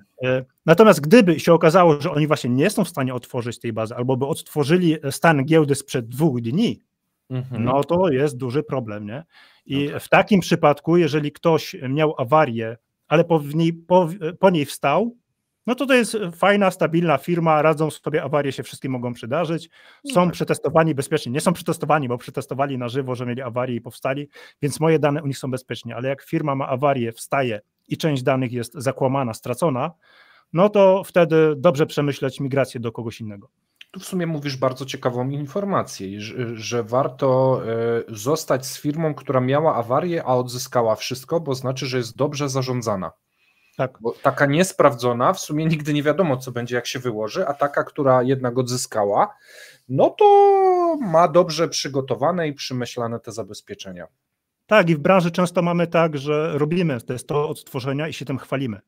Natomiast gdyby się okazało, że oni właśnie nie są w stanie otworzyć tej bazy, albo by odtworzyli stan giełdy sprzed 2 dni, no to jest duży problem, nie? I w takim przypadku, jeżeli ktoś miał awarię, ale po niej wstał, no to jest fajna, stabilna firma, radzą sobie, awarie się wszystkim mogą przydarzyć, są przetestowani bezpiecznie, nie są przetestowani, bo przetestowali na żywo, że mieli awarię i powstali, więc moje dane u nich są bezpiecznie, ale jak firma ma awarię, wstaje i część danych jest zakłamana, stracona, no to wtedy dobrze przemyśleć migrację do kogoś innego. Tu w sumie mówisz bardzo ciekawą informację, że warto zostać z firmą, która miała awarię, a odzyskała wszystko, bo znaczy, że jest dobrze zarządzana. Tak. Bo taka niesprawdzona, w sumie nigdy nie wiadomo, co będzie, jak się wyłoży, a taka, która jednak odzyskała, no to ma dobrze przygotowane i przemyślane te zabezpieczenia. Tak, i w branży często mamy tak, że robimy to odtworzenia i się tym chwalimy,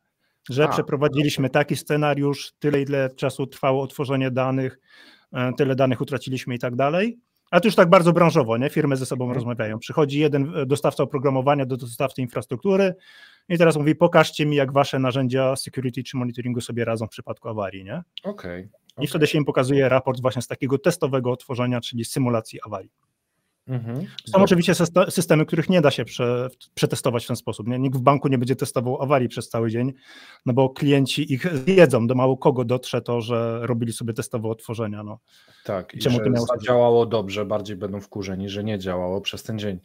że przeprowadziliśmy taki scenariusz, tyle ile czasu trwało odtworzenie danych, tyle danych utraciliśmy i tak dalej. A to już tak bardzo branżowo, nie? Firmy ze sobą rozmawiają. Przychodzi jeden dostawca oprogramowania do dostawcy infrastruktury i teraz mówi, pokażcie mi, jak wasze narzędzia security czy monitoringu sobie radzą w przypadku awarii, nie? Okay. I wtedy się im pokazuje raport właśnie z takiego testowego odtworzenia, czyli symulacji awarii. Są oczywiście systemy, których nie da się przetestować w ten sposób. Nie? Nikt w banku nie będzie testował awarii przez cały dzień, no bo klienci ich wiedzą, do mało kogo dotrze to, że robili sobie testowe odtworzenia. No. Tak, i że zadziałało dobrze, bardziej będą wkurzeni, że nie działało przez ten dzień.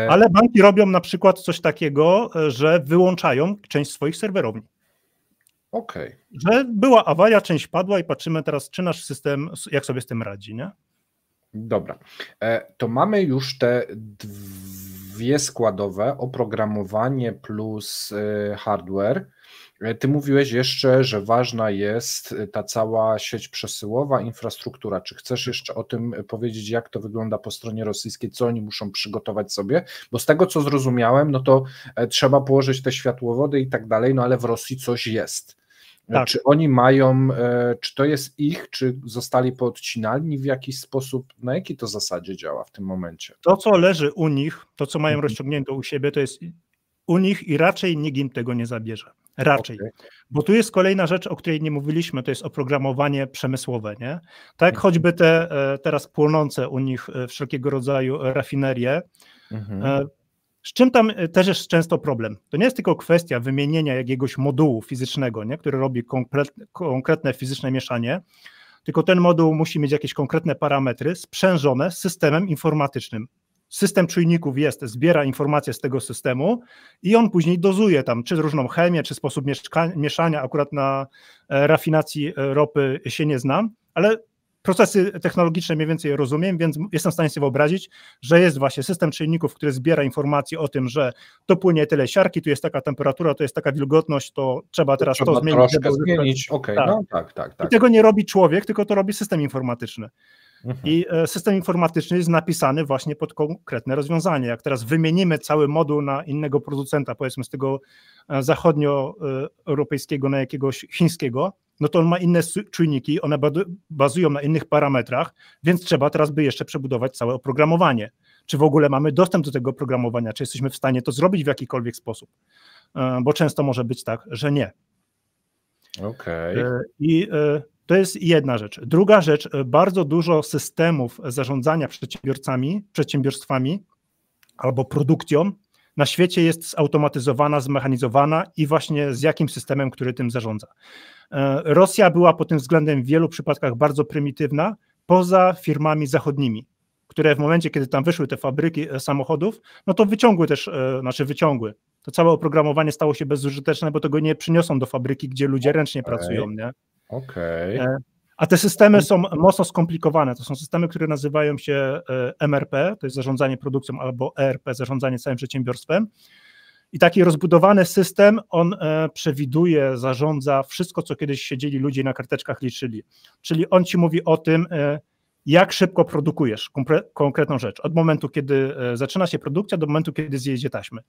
Ale banki robią na przykład coś takiego, że wyłączają część swoich serwerowni. Okej. Że była awaria, część padła i patrzymy teraz, czy nasz system, jak sobie z tym radzi, nie? Dobra, to mamy już te dwie składowe, oprogramowanie plus hardware. Ty mówiłeś jeszcze, że ważna jest ta cała sieć przesyłowa, infrastruktura. Czy chcesz jeszcze o tym powiedzieć, jak to wygląda po stronie rosyjskiej, co oni muszą przygotować sobie? Bo z tego, co zrozumiałem, no to trzeba położyć te światłowody i tak dalej, no ale w Rosji coś jest. Tak. Czy oni mają, czy to jest ich, czy zostali poodcinani w jakiś sposób, na jakiej to zasadzie działa w tym momencie? To, co leży u nich, to, co mają rozciągnięte u siebie, to jest u nich i raczej nikt im tego nie zabierze. Raczej. Okay. Bo tu jest kolejna rzecz, o której nie mówiliśmy, to jest oprogramowanie przemysłowe, nie? Tak jak choćby te teraz płonące u nich wszelkiego rodzaju rafinerie, z czym tam też jest często problem. To nie jest tylko kwestia wymienienia jakiegoś modułu fizycznego, nie? Który robi konkretne fizyczne mieszanie, tylko ten moduł musi mieć jakieś konkretne parametry sprzężone z systemem informatycznym. System czujników zbiera informacje z tego systemu i on później dozuje tam, czy różną chemię, czy sposób mieszania, akurat na rafinacji ropy się nie znam, ale procesy technologiczne mniej więcej rozumiem, więc jestem w stanie sobie wyobrazić, że jest właśnie system czujników, który zbiera informacje o tym, że to płynie tyle siarki, tu jest taka temperatura, to jest taka wilgotność, to trzeba teraz to zmienić. Troszkę zmienić, okej, tak. No tak. I tego nie robi człowiek, tylko to robi system informatyczny. I system informatyczny jest napisany właśnie pod konkretne rozwiązanie. Jak teraz wymienimy cały moduł na innego producenta, powiedzmy z tego zachodnioeuropejskiego na jakiegoś chińskiego, no to on ma inne czujniki, one bazują na innych parametrach, więc trzeba teraz by jeszcze przebudować całe oprogramowanie. Czy w ogóle mamy dostęp do tego oprogramowania, czy jesteśmy w stanie to zrobić w jakikolwiek sposób, bo często może być tak, że nie. Okej. I to jest jedna rzecz. Druga rzecz, bardzo dużo systemów zarządzania przedsiębiorstwami albo produkcją na świecie jest zautomatyzowana, zmechanizowana i właśnie z jakim systemem, który tym zarządza. Rosja była pod tym względem w wielu przypadkach bardzo prymitywna, poza firmami zachodnimi, które w momencie, kiedy tam wyszły te fabryki samochodów, no to wyciągły. To całe oprogramowanie stało się bezużyteczne, bo tego nie przyniosą do fabryki, gdzie ludzie ręcznie pracują, nie? Okej. A te systemy są mocno skomplikowane. To są systemy, które nazywają się MRP, to jest zarządzanie produkcją, albo ERP, zarządzanie całym przedsiębiorstwem. I taki rozbudowany system, on przewiduje, zarządza wszystko, co kiedyś siedzieli ludzie na karteczkach liczyli. Czyli on ci mówi o tym, jak szybko produkujesz konkretną rzecz. Od momentu, kiedy zaczyna się produkcja, do momentu, kiedy zjedzie taśmy.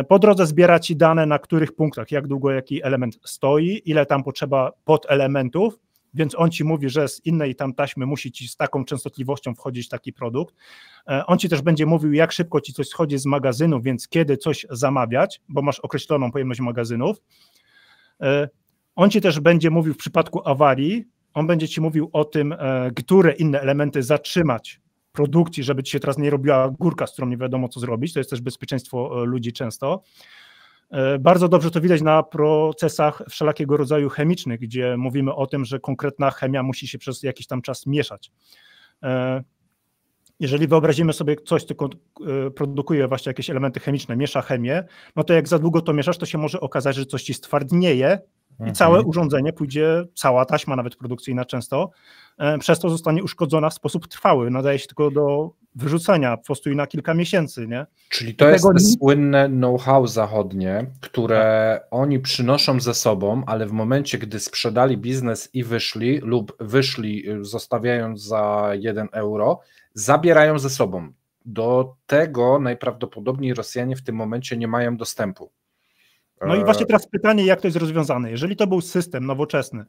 Po drodze zbiera ci dane, na których punktach, jak długo jaki element stoi, ile tam potrzeba podelementów, więc on ci mówi, że z innej tam taśmy musi ci z taką częstotliwością wchodzić taki produkt. On ci też będzie mówił, jak szybko ci coś schodzi z magazynu, więc kiedy coś zamawiać, bo masz określoną pojemność magazynów. On ci też będzie mówił w przypadku awarii, on będzie ci mówił o tym, które inne elementy zatrzymać produkcji, żeby ci się teraz nie robiła górka, z którą nie wiadomo co zrobić. To jest też bezpieczeństwo ludzi często. Bardzo dobrze to widać na procesach wszelakiego rodzaju chemicznych, gdzie mówimy o tym, że konkretna chemia musi się przez jakiś tam czas mieszać. Jeżeli wyobrazimy sobie coś, tylko produkuje właśnie jakieś elementy chemiczne, miesza chemię, no to jak za długo to mieszasz, to się może okazać, że coś ci stwardnieje i całe urządzenie pójdzie, cała taśma nawet produkcyjna często, przez to zostanie uszkodzona w sposób trwały, nadaje się tylko do wyrzucenia po prostu i na kilka miesięcy, nie? Czyli to jest te słynne know-how zachodnie, które oni przynoszą ze sobą, ale w momencie, gdy sprzedali biznes i wyszli lub wyszli zostawiając za 1 euro, zabierają ze sobą. Do tego najprawdopodobniej Rosjanie w tym momencie nie mają dostępu. No i właśnie teraz pytanie, jak to jest rozwiązane. Jeżeli to był system nowoczesny,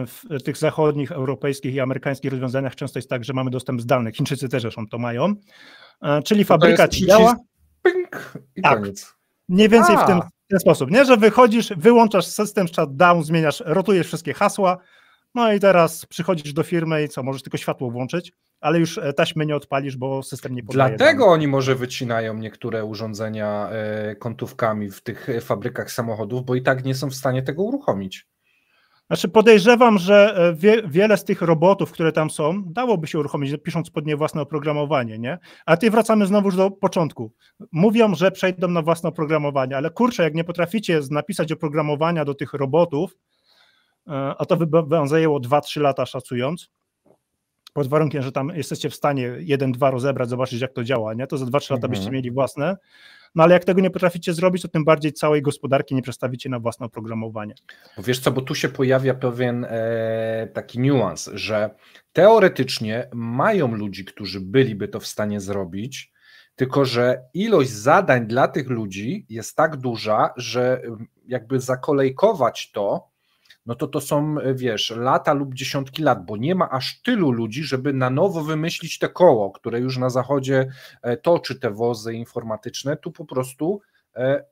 w tych zachodnich, europejskich i amerykańskich rozwiązaniach często jest tak, że mamy dostęp zdalny, Chińczycy też zresztą to mają, czyli fabryka ci działa, ping, i tak, koniec. Mniej więcej w ten sposób, nie? Że wychodzisz, wyłączasz system shutdown, zmieniasz, rotujesz wszystkie hasła, no i teraz przychodzisz do firmy i co, możesz tylko światło włączyć, ale już taśmy nie odpalisz, bo system nie podaje. Dlatego oni może wycinają niektóre urządzenia kątówkami w tych fabrykach samochodów, bo i tak nie są w stanie tego uruchomić. Znaczy podejrzewam, że wiele z tych robotów, które tam są, dałoby się uruchomić, pisząc pod nie własne oprogramowanie, nie? A ty wracamy znowuż do początku. Mówią, że przejdą na własne oprogramowanie, ale kurczę, jak nie potraficie napisać oprogramowania do tych robotów, a to by wam zajęło 2-3 lata szacując, pod warunkiem, że tam jesteście w stanie 1-2 rozebrać, zobaczyć jak to działa, nie? To za 2-3 lata byście mieli własne, no ale jak tego nie potraficie zrobić, to tym bardziej całej gospodarki nie przestawicie na własne oprogramowanie. Bo wiesz co, bo tu się pojawia pewien taki niuans, że teoretycznie mają ludzi, którzy byliby to w stanie zrobić, tylko że ilość zadań dla tych ludzi jest tak duża, że jakby zakolejkować to, no to są, wiesz, lata lub dziesiątki lat, bo nie ma aż tylu ludzi, żeby na nowo wymyślić te koło, które już na zachodzie toczy te wozy informatyczne, tu po prostu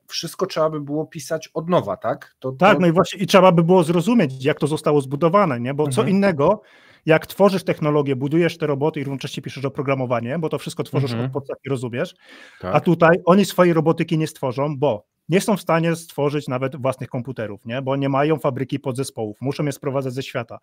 wszystko trzeba by było pisać od nowa, tak? Tak, no i właśnie i trzeba by było zrozumieć, jak to zostało zbudowane, nie? Bo co innego, jak tworzysz technologię, budujesz te roboty i równocześnie piszesz oprogramowanie, bo to wszystko tworzysz od podstaw i rozumiesz, tak. A tutaj oni swojej robotyki nie stworzą, bo nie są w stanie stworzyć nawet własnych komputerów, nie? Bo nie mają fabryki podzespołów, muszą je sprowadzać ze świata.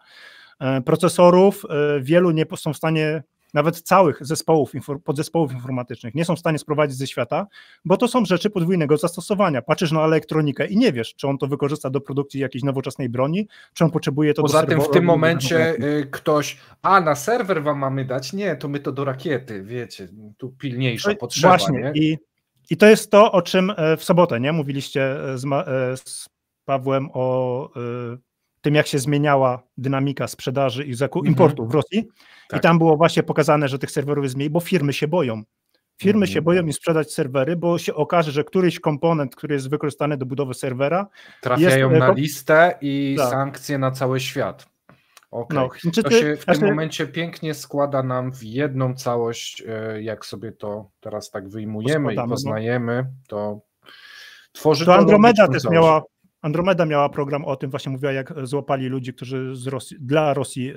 Procesorów wielu nie są w stanie, nawet całych zespołów, podzespołów informatycznych nie są w stanie sprowadzić ze świata, bo to są rzeczy podwójnego zastosowania. Patrzysz na elektronikę i nie wiesz, czy on to wykorzysta do produkcji jakiejś nowoczesnej broni, czy on potrzebuje to Poza do tym w tym momencie ktoś, na serwer wam mamy dać? Nie, to my to do rakiety, wiecie, tu pilniejsza potrzeba. Właśnie, nie? I to jest to, o czym w sobotę nie mówiliście z Pawłem o tym, jak się zmieniała dynamika sprzedaży i importu w Rosji. Tak. I tam było właśnie pokazane, że tych serwerów jest mniej, bo firmy się boją. Firmy się boją im sprzedać serwery, bo się okaże, że któryś komponent, który jest wykorzystany do budowy serwera, trafiają na listę i sankcje na cały świat. Okay. No, Chińczycy, to się w tym momencie pięknie składa nam w jedną całość, jak sobie to teraz tak wyjmujemy i poznajemy, to tworzy to Andromeda też miała. Andromeda miała program o tym, właśnie mówiła, jak złapali ludzi, którzy z Rosji, dla Rosji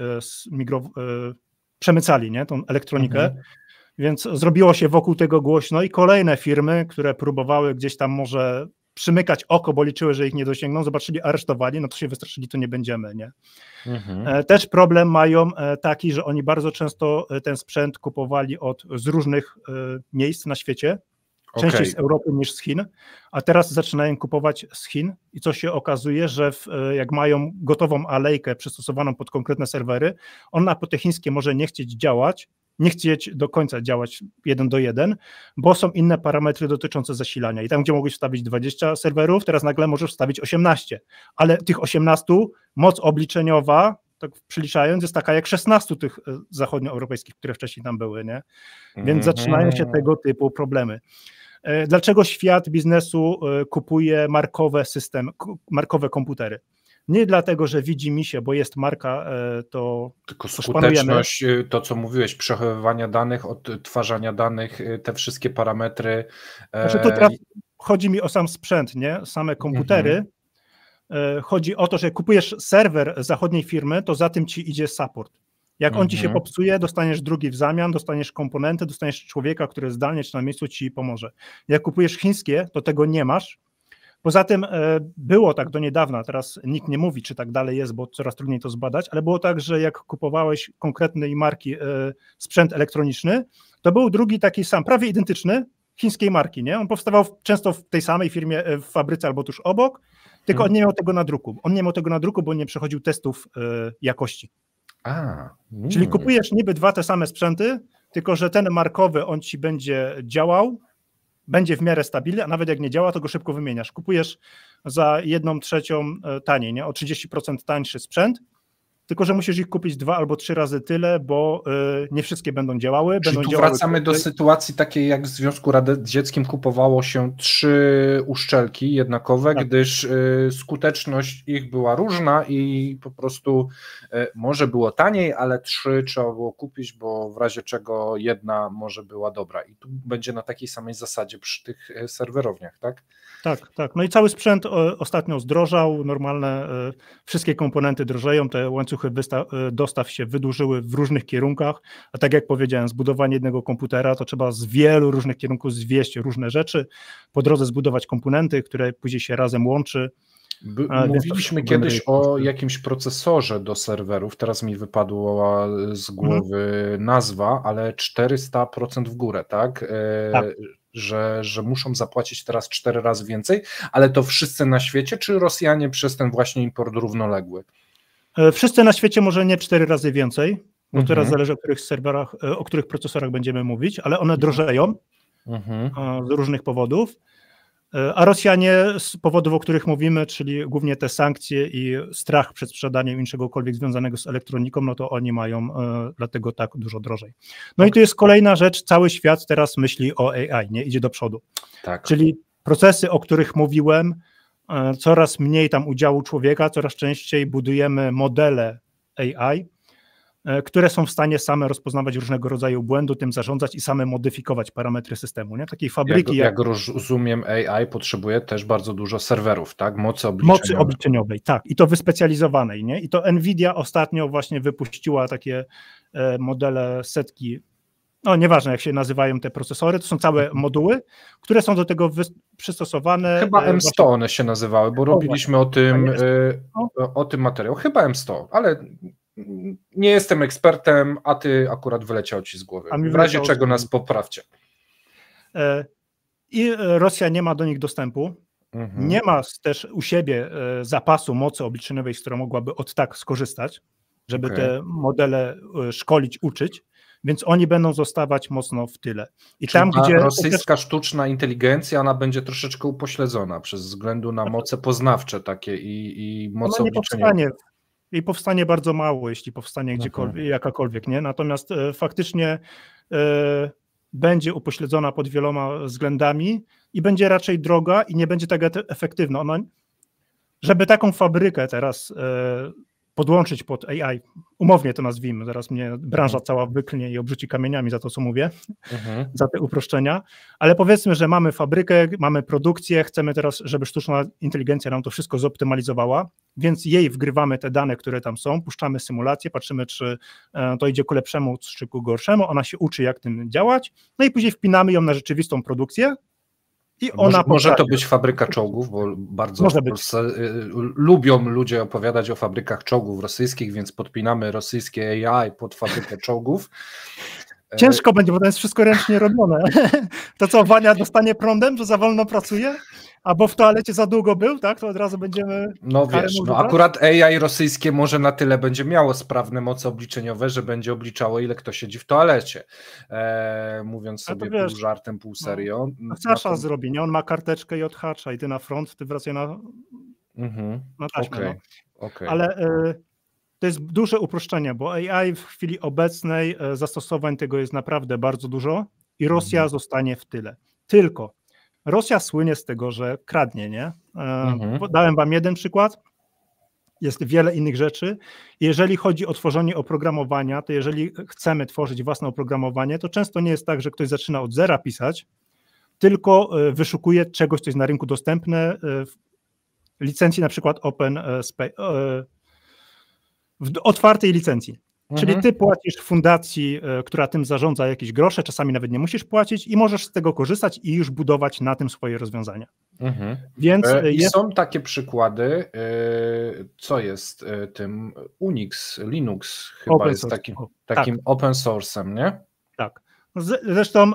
przemycali, nie, tą elektronikę, więc zrobiło się wokół tego głośno i kolejne firmy, które próbowały gdzieś tam może przymykać oko, bo liczyły, że ich nie dosięgną, zobaczyli, aresztowali, no to się wystraszyli, to nie będziemy, nie. Też problem mają taki, że oni bardzo często ten sprzęt kupowali z różnych miejsc na świecie, częściej z Europy niż z Chin, a teraz zaczynają kupować z Chin i co się okazuje, że jak mają gotową alejkę przystosowaną pod konkretne serwery, ona po te chińskie może nie chcieć działać, nie chcieć do końca działać 1:1, bo są inne parametry dotyczące zasilania. I tam, gdzie mogłeś wstawić 20 serwerów, teraz nagle możesz wstawić 18, ale tych 18 moc obliczeniowa, tak przeliczając, jest taka jak 16 tych zachodnioeuropejskich, które wcześniej tam były, nie? Więc zaczynają się tego typu problemy. Dlaczego świat biznesu kupuje markowe komputery? Nie dlatego, że widzi mi się, bo jest marka, to tylko skuteczność, to co mówiłeś, przechowywania danych, odtwarzania danych, te wszystkie parametry. Znaczy to teraz chodzi mi o sam sprzęt, nie? Same komputery. Chodzi o to, że kupujesz serwer zachodniej firmy, to za tym ci idzie support. Jak on ci się popsuje, dostaniesz drugi w zamian, dostaniesz komponenty, dostaniesz człowieka, który zdalnie czy na miejscu ci pomoże. Jak kupujesz chińskie, to tego nie masz. Poza tym było tak do niedawna, teraz nikt nie mówi, czy tak dalej jest, bo coraz trudniej to zbadać, ale było tak, że jak kupowałeś konkretnej marki sprzęt elektroniczny, to był drugi taki sam, prawie identyczny, chińskiej marki, nie? On powstawał często w tej samej firmie, w fabryce albo tuż obok, tylko on nie miał tego na druku. On nie miał tego na druku, bo nie przechodził testów jakości. Czyli kupujesz niby dwa te same sprzęty, tylko że ten markowy, on ci będzie działał, będzie w miarę stabilny, a nawet jak nie działa, to go szybko wymieniasz. Kupujesz za 1/3 taniej, nie? O 30% tańszy sprzęt, tylko że musisz ich kupić 2 albo 3 razy tyle, bo nie wszystkie będą działały. Czyli tu wracamy do sytuacji takiej, jak w Związku Radzieckim kupowało się 3 uszczelki jednakowe, tak, gdyż skuteczność ich była różna i po prostu może było taniej, ale 3 trzeba było kupić, bo w razie czego jedna może była dobra. I tu będzie na takiej samej zasadzie przy tych serwerowniach, tak? Tak, tak. No i cały sprzęt ostatnio zdrożał, normalne, wszystkie komponenty drożeją, te łańcuchy dostaw się wydłużyły w różnych kierunkach, a tak jak powiedziałem, zbudowanie jednego komputera to trzeba z wielu różnych kierunków zwieść różne rzeczy, po drodze zbudować komponenty, które później się razem łączy. Mówiliśmy kiedyś o jakimś procesorze do serwerów, teraz mi wypadła z głowy nazwa, ale 400% w górę, tak? Tak. Że muszą zapłacić teraz 4 razy więcej, ale to wszyscy na świecie, czy Rosjanie przez ten właśnie import równoległy? Wszyscy na świecie może nie 4 razy więcej, bo teraz zależy o których serwerach, o których procesorach będziemy mówić, ale one drożeją z różnych powodów, a Rosjanie z powodów, o których mówimy, czyli głównie te sankcje i strach przed sprzedaniem czegokolwiek związanego z elektroniką, no to oni mają dlatego tak dużo drożej. No i tu jest kolejna rzecz, cały świat teraz myśli o AI, nie idzie do przodu. Tak. Czyli procesy, o których mówiłem, coraz mniej tam udziału człowieka, coraz częściej budujemy modele AI, które są w stanie same rozpoznawać różnego rodzaju błędy, tym zarządzać i same modyfikować parametry systemu. Nie? Takiej fabryki jak rozumiem, AI potrzebuje też bardzo dużo serwerów, tak? Mocy obliczeniowej, tak. I to wyspecjalizowanej. Nie? I to NVIDIA ostatnio właśnie wypuściła takie modele setki, no nieważne jak się nazywają te procesory, to są całe moduły, które są do tego przystosowane. Chyba M100 one się nazywały, bo robiliśmy o tym materiał. Chyba M100, ale nie jestem ekspertem, a ty akurat wyleciał ci z głowy. W razie czego nas poprawcie. I Rosja nie ma do nich dostępu. Nie ma też u siebie zapasu mocy obliczeniowej, z której mogłaby od tak skorzystać, żeby te modele szkolić, uczyć, więc oni będą zostawać mocno w tyle. I tam, gdzie rosyjska sztuczna inteligencja, ona będzie troszeczkę upośledzona przez względu na moce poznawcze takie i moce obliczeniowe. I powstanie bardzo mało, jeśli powstanie gdziekolwiek, jakakolwiek, nie? Natomiast faktycznie będzie upośledzona pod wieloma względami i będzie raczej droga i nie będzie tak efektywna. Żeby taką fabrykę teraz podłączyć pod AI, umownie to nazwijmy, zaraz mnie branża cała wyklnie i obrzuci kamieniami za to, co mówię, za te uproszczenia, ale powiedzmy, że mamy fabrykę, mamy produkcję, chcemy teraz, żeby sztuczna inteligencja nam to wszystko zoptymalizowała, więc jej wgrywamy te dane, które tam są, puszczamy symulację, patrzymy, czy to idzie ku lepszemu, czy ku gorszemu, ona się uczy, jak tym działać, no i później wpinamy ją na rzeczywistą produkcję. I może to być fabryka czołgów, bo bardzo w Polsce lubią ludzie opowiadać o fabrykach czołgów rosyjskich, więc podpinamy rosyjskie AI pod fabrykę czołgów. Ciężko będzie, bo to jest wszystko ręcznie robione. To co, Wania dostanie prądem, że za wolno pracuje? Albo w toalecie za długo był, tak? To od razu będziemy... No wiesz, no akurat AI rosyjskie może na tyle będzie miało sprawne moce obliczeniowe, że będzie obliczało, ile kto siedzi w toalecie. Mówiąc sobie pół żartem, pół serio. No, Sasza zrobi, nie? On ma karteczkę i odhacza i ty na front, ty wracaj na taśmę. Okay. Ale to jest duże uproszczenie, bo AI w chwili obecnej zastosowań tego jest naprawdę bardzo dużo i Rosja zostanie w tyle. Tylko Rosja słynie z tego, że kradnie, nie? Dałem wam jeden przykład, jest wiele innych rzeczy. Jeżeli chodzi o tworzenie oprogramowania, to jeżeli chcemy tworzyć własne oprogramowanie, to często nie jest tak, że ktoś zaczyna od zera pisać, tylko wyszukuje czegoś, co jest na rynku dostępne w licencji na przykład w otwartej licencji. Czyli ty płacisz fundacji, która tym zarządza, jakieś grosze, czasami nawet nie musisz płacić i możesz z tego korzystać i już budować na tym swoje rozwiązania. Więc są takie przykłady, co jest tym Unix, Linux chyba open jest takim open source'em, nie? Tak. Zresztą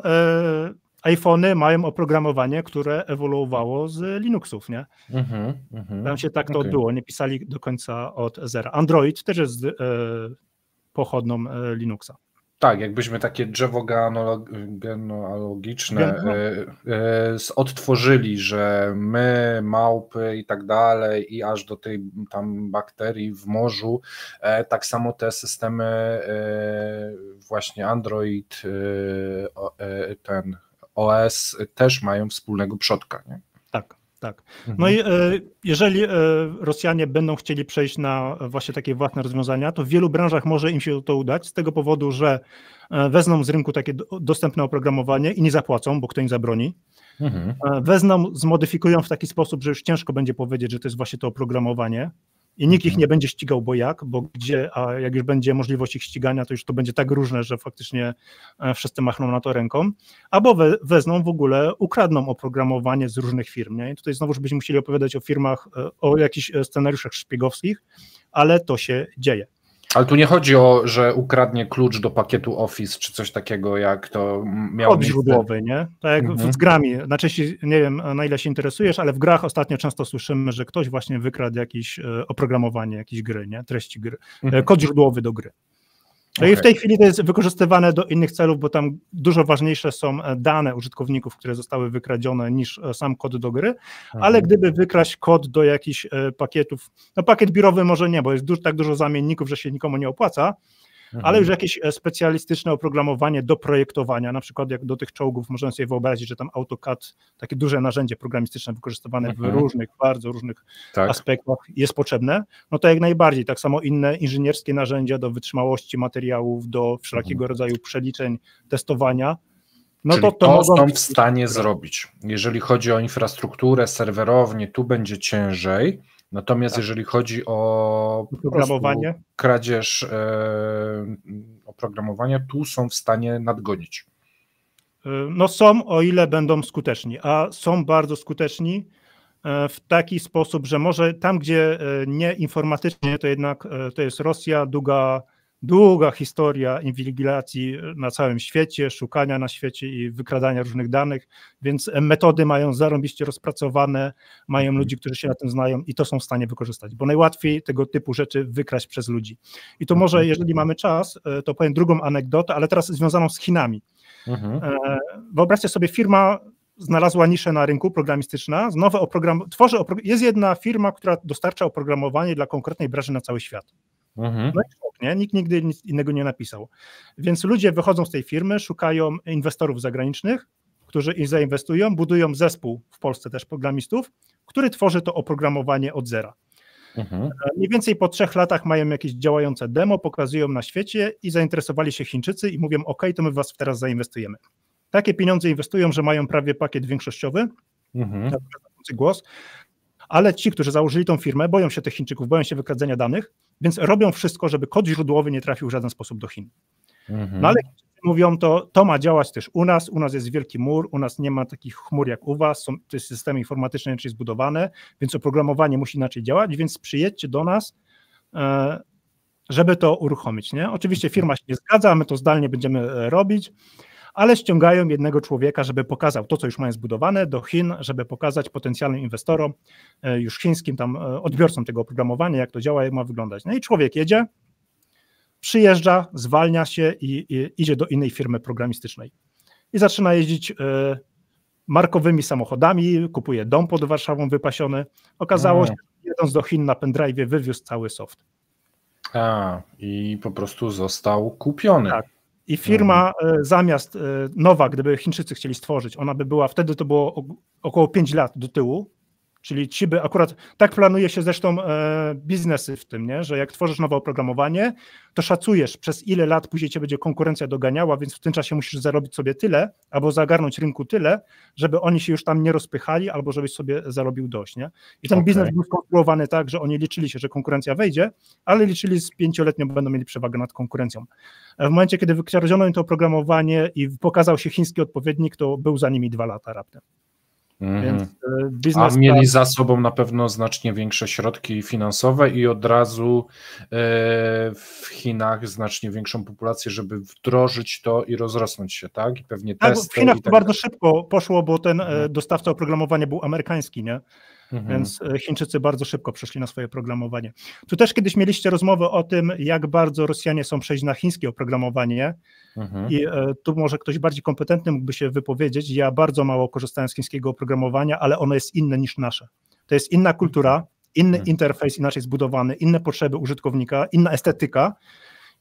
iPhony mają oprogramowanie, które ewoluowało z Linuxów, nie? Tam się tak to odbyło, nie pisali do końca od zera. Android też jest pochodną Linuxa. Tak, jakbyśmy takie drzewo genealogiczne odtworzyli, że my, małpy i tak dalej, i aż do tej tam bakterii w morzu, tak samo te systemy właśnie Android, ten OS też mają wspólnego przodka, nie? Tak. No i jeżeli Rosjanie będą chcieli przejść na właśnie takie własne rozwiązania, to w wielu branżach może im się to udać z tego powodu, że wezmą z rynku takie dostępne oprogramowanie i nie zapłacą, bo kto im zabroni. Wezmą, zmodyfikują w taki sposób, że już ciężko będzie powiedzieć, że to jest właśnie to oprogramowanie i nikt ich nie będzie ścigał, bo gdzie, a jak już będzie możliwość ich ścigania, to już to będzie tak różne, że faktycznie wszyscy machną na to ręką, albo wezmą w ogóle, ukradną oprogramowanie z różnych firm, nie? I tutaj znowu byśmy musieli opowiadać o firmach, o jakichś scenariuszach szpiegowskich, ale to się dzieje. Ale tu nie chodzi o, że ukradnie klucz do pakietu Office, czy coś takiego, jak to miało miejsce. Kod źródłowy, nie? Tak jak z grami. Najczęściej, nie wiem, na ile się interesujesz, ale w grach ostatnio często słyszymy, że ktoś właśnie wykradł jakieś oprogramowanie, jakieś gry, nie? Treści gry. Kod źródłowy do gry. No i w tej chwili to jest wykorzystywane do innych celów, bo tam dużo ważniejsze są dane użytkowników, które zostały wykradzione, niż sam kod do gry, ale gdyby wykraść kod do jakichś pakietów, no pakiet biurowy może nie, bo jest tak dużo zamienników, że się nikomu nie opłaca, ale już jakieś specjalistyczne oprogramowanie do projektowania, na przykład jak do tych czołgów, można sobie wyobrazić, że tam AutoCAD, takie duże narzędzie programistyczne wykorzystywane w różnych, bardzo różnych aspektach jest potrzebne, no to jak najbardziej, tak samo inne inżynierskie narzędzia do wytrzymałości materiałów, do wszelkiego rodzaju przeliczeń, testowania, no czyli to są w stanie zrobić. Jeżeli chodzi o infrastrukturę, serwerownię, tu będzie ciężej. Natomiast jeżeli chodzi o kradzież oprogramowania, tu są w stanie nadgonić. No są, o ile będą skuteczni, a są bardzo skuteczni w taki sposób, że może tam, gdzie nie informatycznie, to jednak to jest Rosja, długa historia inwigilacji na całym świecie, szukania na świecie i wykradania różnych danych, więc metody mają zarąbiście rozpracowane, mają ludzi, którzy się na tym znają i to są w stanie wykorzystać, bo najłatwiej tego typu rzeczy wykraść przez ludzi. I to może, jeżeli mamy czas, to powiem drugą anegdotę, ale teraz związaną z Chinami. Wyobraźcie sobie, firma znalazła niszę na rynku programistyczna, jest jedna firma, która dostarcza oprogramowanie dla konkretnej branży na cały świat. No i szok, nie? Nikt nigdy nic innego nie napisał. Więc ludzie wychodzą z tej firmy, szukają inwestorów zagranicznych, którzy im zainwestują, budują zespół w Polsce też programistów, który tworzy to oprogramowanie od zera. Mniej więcej po 3 latach mają jakieś działające demo, pokazują na świecie i zainteresowali się Chińczycy i mówią, OK, to my w was teraz zainwestujemy. Takie pieniądze inwestują, że mają prawie pakiet większościowy, głos, ale ci, którzy założyli tą firmę, boją się tych Chińczyków, boją się wykradzenia danych, więc robią wszystko, żeby kod źródłowy nie trafił w żaden sposób do Chin. No ale mówią, to ma działać też u nas jest wielki mur, u nas nie ma takich chmur jak u was, są te systemy informatyczne inaczej zbudowane, więc oprogramowanie musi inaczej działać, więc przyjedźcie do nas, żeby to uruchomić, nie? Oczywiście firma się nie zgadza, my to zdalnie będziemy robić, ale ściągają jednego człowieka, żeby pokazał to, co już mają zbudowane do Chin, żeby pokazać potencjalnym inwestorom, już chińskim tam odbiorcom tego oprogramowania, jak to działa, jak ma wyglądać. No i człowiek jedzie, przyjeżdża, zwalnia się i idzie do innej firmy programistycznej. I zaczyna jeździć markowymi samochodami, kupuje dom pod Warszawą wypasiony. Okazało się, że jedąc do Chin na pendrive'ie wywiózł cały soft. I po prostu został kupiony. Tak. I firma zamiast nowa, gdyby Chińczycy chcieli stworzyć, ona by była, wtedy to było około 5 lat do tyłu, czyli ci by akurat, tak planuje się zresztą biznesy w tym, nie? Że jak tworzysz nowe oprogramowanie, to szacujesz, przez ile lat później cię będzie konkurencja doganiała, więc w tym czasie musisz zarobić sobie tyle, albo zagarnąć rynku tyle, żeby oni się już tam nie rozpychali, albo żebyś sobie zarobił dość, nie? I ten biznes był skonstruowany tak, że oni liczyli się, że konkurencja wejdzie, ale liczyli z 5-letnią będą mieli przewagę nad konkurencją. W momencie, kiedy wykradziono im to oprogramowanie i pokazał się chiński odpowiednik, to był za nimi 2 lata raptem. Więc biznes. A mieli za sobą na pewno znacznie większe środki finansowe i od razu w Chinach znacznie większą populację, żeby wdrożyć to i rozrosnąć się, tak? I pewnie testy. W Chinach to bardzo szybko poszło, bo ten dostawca oprogramowania był amerykański, nie? Więc Chińczycy bardzo szybko przeszli na swoje programowanie. Tu też kiedyś mieliście rozmowę o tym, jak bardzo Rosjanie są przejść na chińskie oprogramowanie i tu może ktoś bardziej kompetentny mógłby się wypowiedzieć. Ja bardzo mało korzystałem z chińskiego oprogramowania, ale ono jest inne niż nasze. To jest inna kultura, inny interfejs inaczej zbudowany, inne potrzeby użytkownika, inna estetyka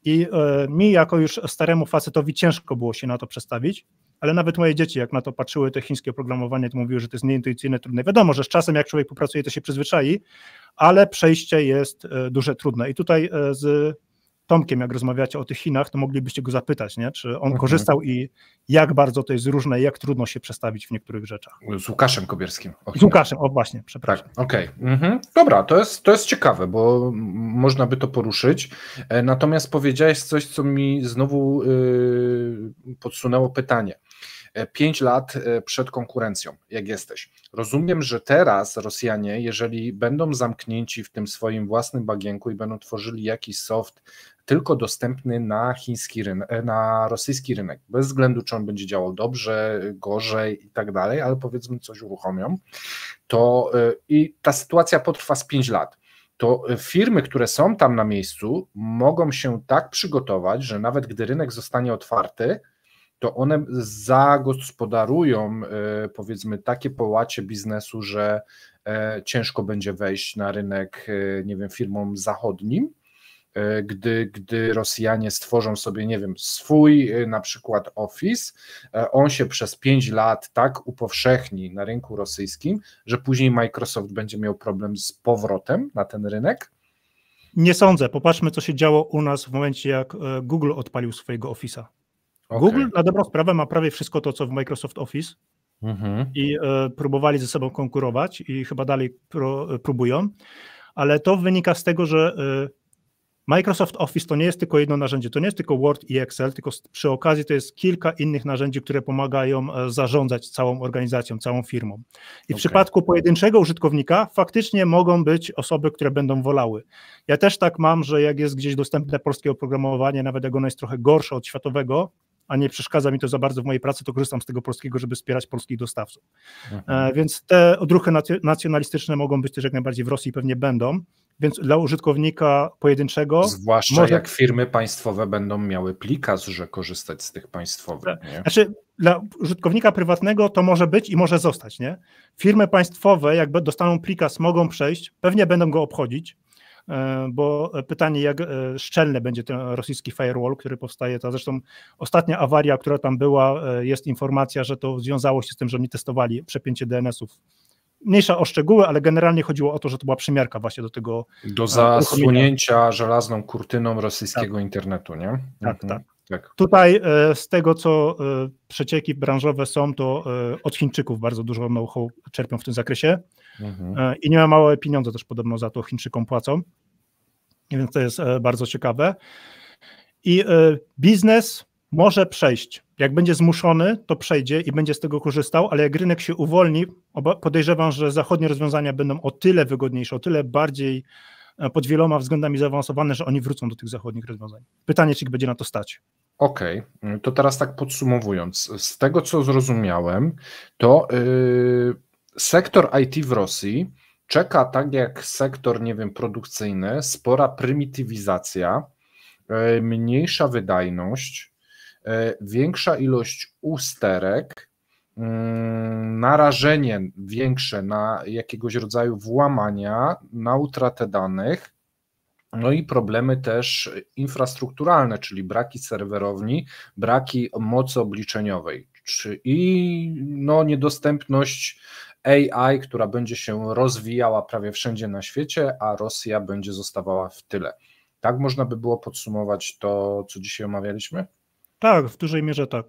i mi jako już staremu facetowi ciężko było się na to przestawić. Ale nawet moje dzieci, jak na to patrzyły, te chińskie oprogramowanie, to mówiły, że to jest nieintuicyjne, trudne. Wiadomo, że z czasem, jak człowiek popracuje, to się przyzwyczai, ale przejście jest duże, trudne. I tutaj z Tomkiem, jak rozmawiacie o tych Chinach, to moglibyście go zapytać, nie? Czy on korzystał i jak bardzo to jest różne, jak trudno się przestawić w niektórych rzeczach. Z Łukaszem Kobierskim. Z Łukaszem, właśnie, przepraszam. Tak, okej. Dobra, to jest ciekawe, bo można by to poruszyć. Natomiast powiedziałeś coś, co mi znowu podsunęło pytanie. 5 lat przed konkurencją, jak jesteś. Rozumiem, że teraz Rosjanie, jeżeli będą zamknięci w tym swoim własnym bagienku i będą tworzyli jakiś soft tylko dostępny na chiński rynek, na rosyjski rynek, bez względu czy on będzie działał dobrze, gorzej i tak dalej, ale powiedzmy coś uruchomią, to i ta sytuacja potrwa z 5 lat. To firmy, które są tam na miejscu, mogą się tak przygotować, że nawet gdy rynek zostanie otwarty, to one zagospodarują, powiedzmy, takie połacie biznesu, że ciężko będzie wejść na rynek, nie wiem, firmom zachodnim, gdy Rosjanie stworzą sobie, nie wiem, swój na przykład Office, on się przez 5 lat tak upowszechni na rynku rosyjskim, że później Microsoft będzie miał problem z powrotem na ten rynek? Nie sądzę. Popatrzmy, co się działo u nas w momencie, jak Google odpalił swojego Office'a. Google na dobrą sprawę ma prawie wszystko to, co w Microsoft Office i próbowali ze sobą konkurować i chyba dalej próbują, ale to wynika z tego, że Microsoft Office to nie jest tylko jedno narzędzie, to nie jest tylko Word i Excel, tylko przy okazji to jest kilka innych narzędzi, które pomagają zarządzać całą organizacją, całą firmą. I w przypadku pojedynczego użytkownika faktycznie mogą być osoby, które będą wolały. Ja też tak mam, że jak jest gdzieś dostępne polskie oprogramowanie, nawet jak ono jest trochę gorsze od światowego, a nie przeszkadza mi to za bardzo w mojej pracy, to korzystam z tego polskiego, żeby wspierać polskich dostawców. Więc te odruchy nacjonalistyczne mogą być też jak najbardziej w Rosji i pewnie będą, więc dla użytkownika pojedynczego... Zwłaszcza jak firmy państwowe będą miały plikas, że korzystać z tych państwowych. Nie? Znaczy dla użytkownika prywatnego to może być i może zostać, nie? Firmy państwowe jakby dostaną plikas, mogą przejść, pewnie będą go obchodzić, bo pytanie, jak szczelny będzie ten rosyjski firewall, który powstaje, to zresztą ostatnia awaria, która tam była, jest informacja, że to związało się z tym, że oni testowali przepięcie DNS-ów. Mniejsza o szczegóły, ale generalnie chodziło o to, że to była przymiarka właśnie do tego. Do zasłonięcia żelazną kurtyną rosyjskiego internetu, nie? Tak. Tutaj z tego, co przecieki branżowe są, to od Chińczyków bardzo dużo know-how czerpią w tym zakresie i nie ma małe pieniądze też podobno za to Chińczykom płacą, więc to jest bardzo ciekawe. I biznes może przejść. Jak będzie zmuszony, to przejdzie i będzie z tego korzystał, ale jak rynek się uwolni, podejrzewam, że zachodnie rozwiązania będą o tyle wygodniejsze, o tyle bardziej pod wieloma względami zaawansowane, że oni wrócą do tych zachodnich rozwiązań. Pytanie, czy ich będzie na to stać. Okej, to teraz tak podsumowując, z tego co zrozumiałem, to sektor IT w Rosji czeka tak jak sektor, nie wiem, produkcyjny, spora prymitywizacja, mniejsza wydajność, większa ilość usterek, narażenie większe na jakiegoś rodzaju włamania, na utratę danych, no i problemy też infrastrukturalne, czyli braki serwerowni, braki mocy obliczeniowej i no, niedostępność AI, która będzie się rozwijała prawie wszędzie na świecie, a Rosja będzie zostawała w tyle. Tak można by było podsumować to, co dzisiaj omawialiśmy? Tak, w dużej mierze tak.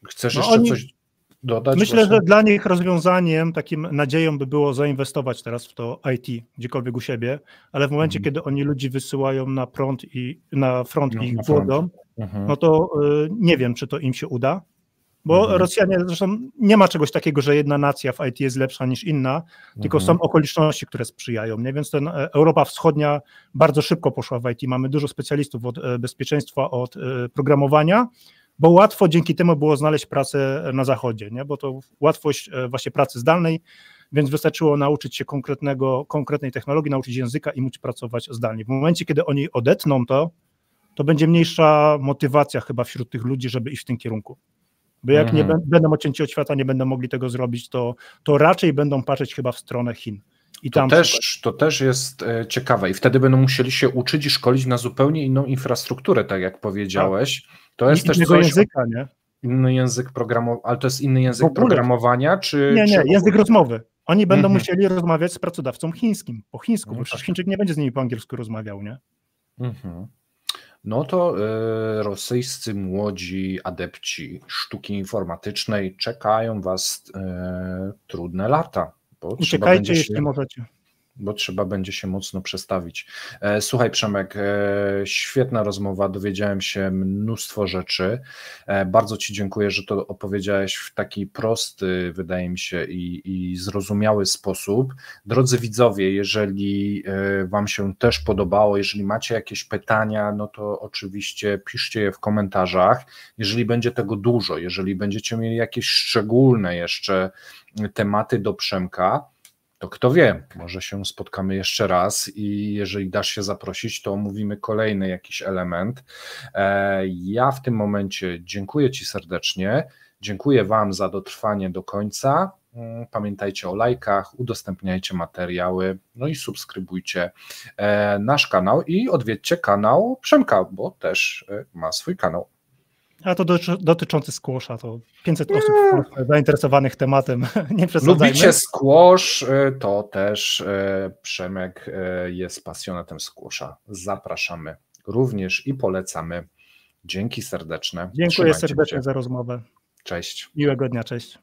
Chcesz jeszcze coś dodać? Myślę, właśnie? Że dla nich rozwiązaniem, takim nadzieją by było zainwestować teraz w to IT, gdziekolwiek u siebie, ale w momencie, kiedy oni ludzi wysyłają na front i ich głodą, no to nie wiem, czy to im się uda, bo Rosjanie, zresztą nie ma czegoś takiego, że jedna nacja w IT jest lepsza niż inna, tylko są okoliczności, które sprzyjają, nie? Więc Europa Wschodnia bardzo szybko poszła w IT, mamy dużo specjalistów od bezpieczeństwa, od programowania, bo łatwo dzięki temu było znaleźć pracę na zachodzie, nie? Bo to łatwość właśnie pracy zdalnej, więc wystarczyło nauczyć się konkretnej technologii, nauczyć języka i móc pracować zdalnie. W momencie, kiedy oni odetną to będzie mniejsza motywacja chyba wśród tych ludzi, żeby iść w tym kierunku. Bo jak nie będą odcięci od świata, nie będą mogli tego zrobić, to raczej będą patrzeć chyba w stronę Chin. I to też jest ciekawe i wtedy będą musieli się uczyć i szkolić na zupełnie inną infrastrukturę, tak jak powiedziałeś. Tak. To jest też coś, języka, nie? Inny język programowania, ale to jest inny język programowania, czy... Nie, język rozmowy. Oni będą musieli rozmawiać z pracodawcą chińskim, po chińsku, bo przecież Chińczyk nie będzie z nimi po angielsku rozmawiał, nie? No to rosyjscy młodzi adepci sztuki informatycznej czekają was trudne lata. Uciekajcie, jeśli możecie. Bo trzeba będzie się mocno przestawić. Słuchaj, Przemek, świetna rozmowa, dowiedziałem się mnóstwo rzeczy. Bardzo Ci dziękuję, że to opowiedziałeś w taki prosty, wydaje mi się, i zrozumiały sposób. Drodzy widzowie, jeżeli Wam się też podobało, jeżeli macie jakieś pytania, no to oczywiście piszcie je w komentarzach. Jeżeli będzie tego dużo, jeżeli będziecie mieli jakieś szczególne jeszcze tematy do Przemka, to kto wie, może się spotkamy jeszcze raz i jeżeli dasz się zaprosić, to omówimy kolejny jakiś element. Ja w tym momencie dziękuję Ci serdecznie, dziękuję Wam za dotrwanie do końca. Pamiętajcie o lajkach, udostępniajcie materiały, no i subskrybujcie nasz kanał i odwiedźcie kanał Przemka, bo też ma swój kanał. A to dotyczący squasha, to 500 osób zainteresowanych tematem, nie przesadzajmy. Lubicie squash, to też Przemek jest pasjonatem squasha. Zapraszamy również i polecamy. Dzięki serdeczne. Dziękuję serdecznie za rozmowę. Cześć. Miłego dnia, cześć.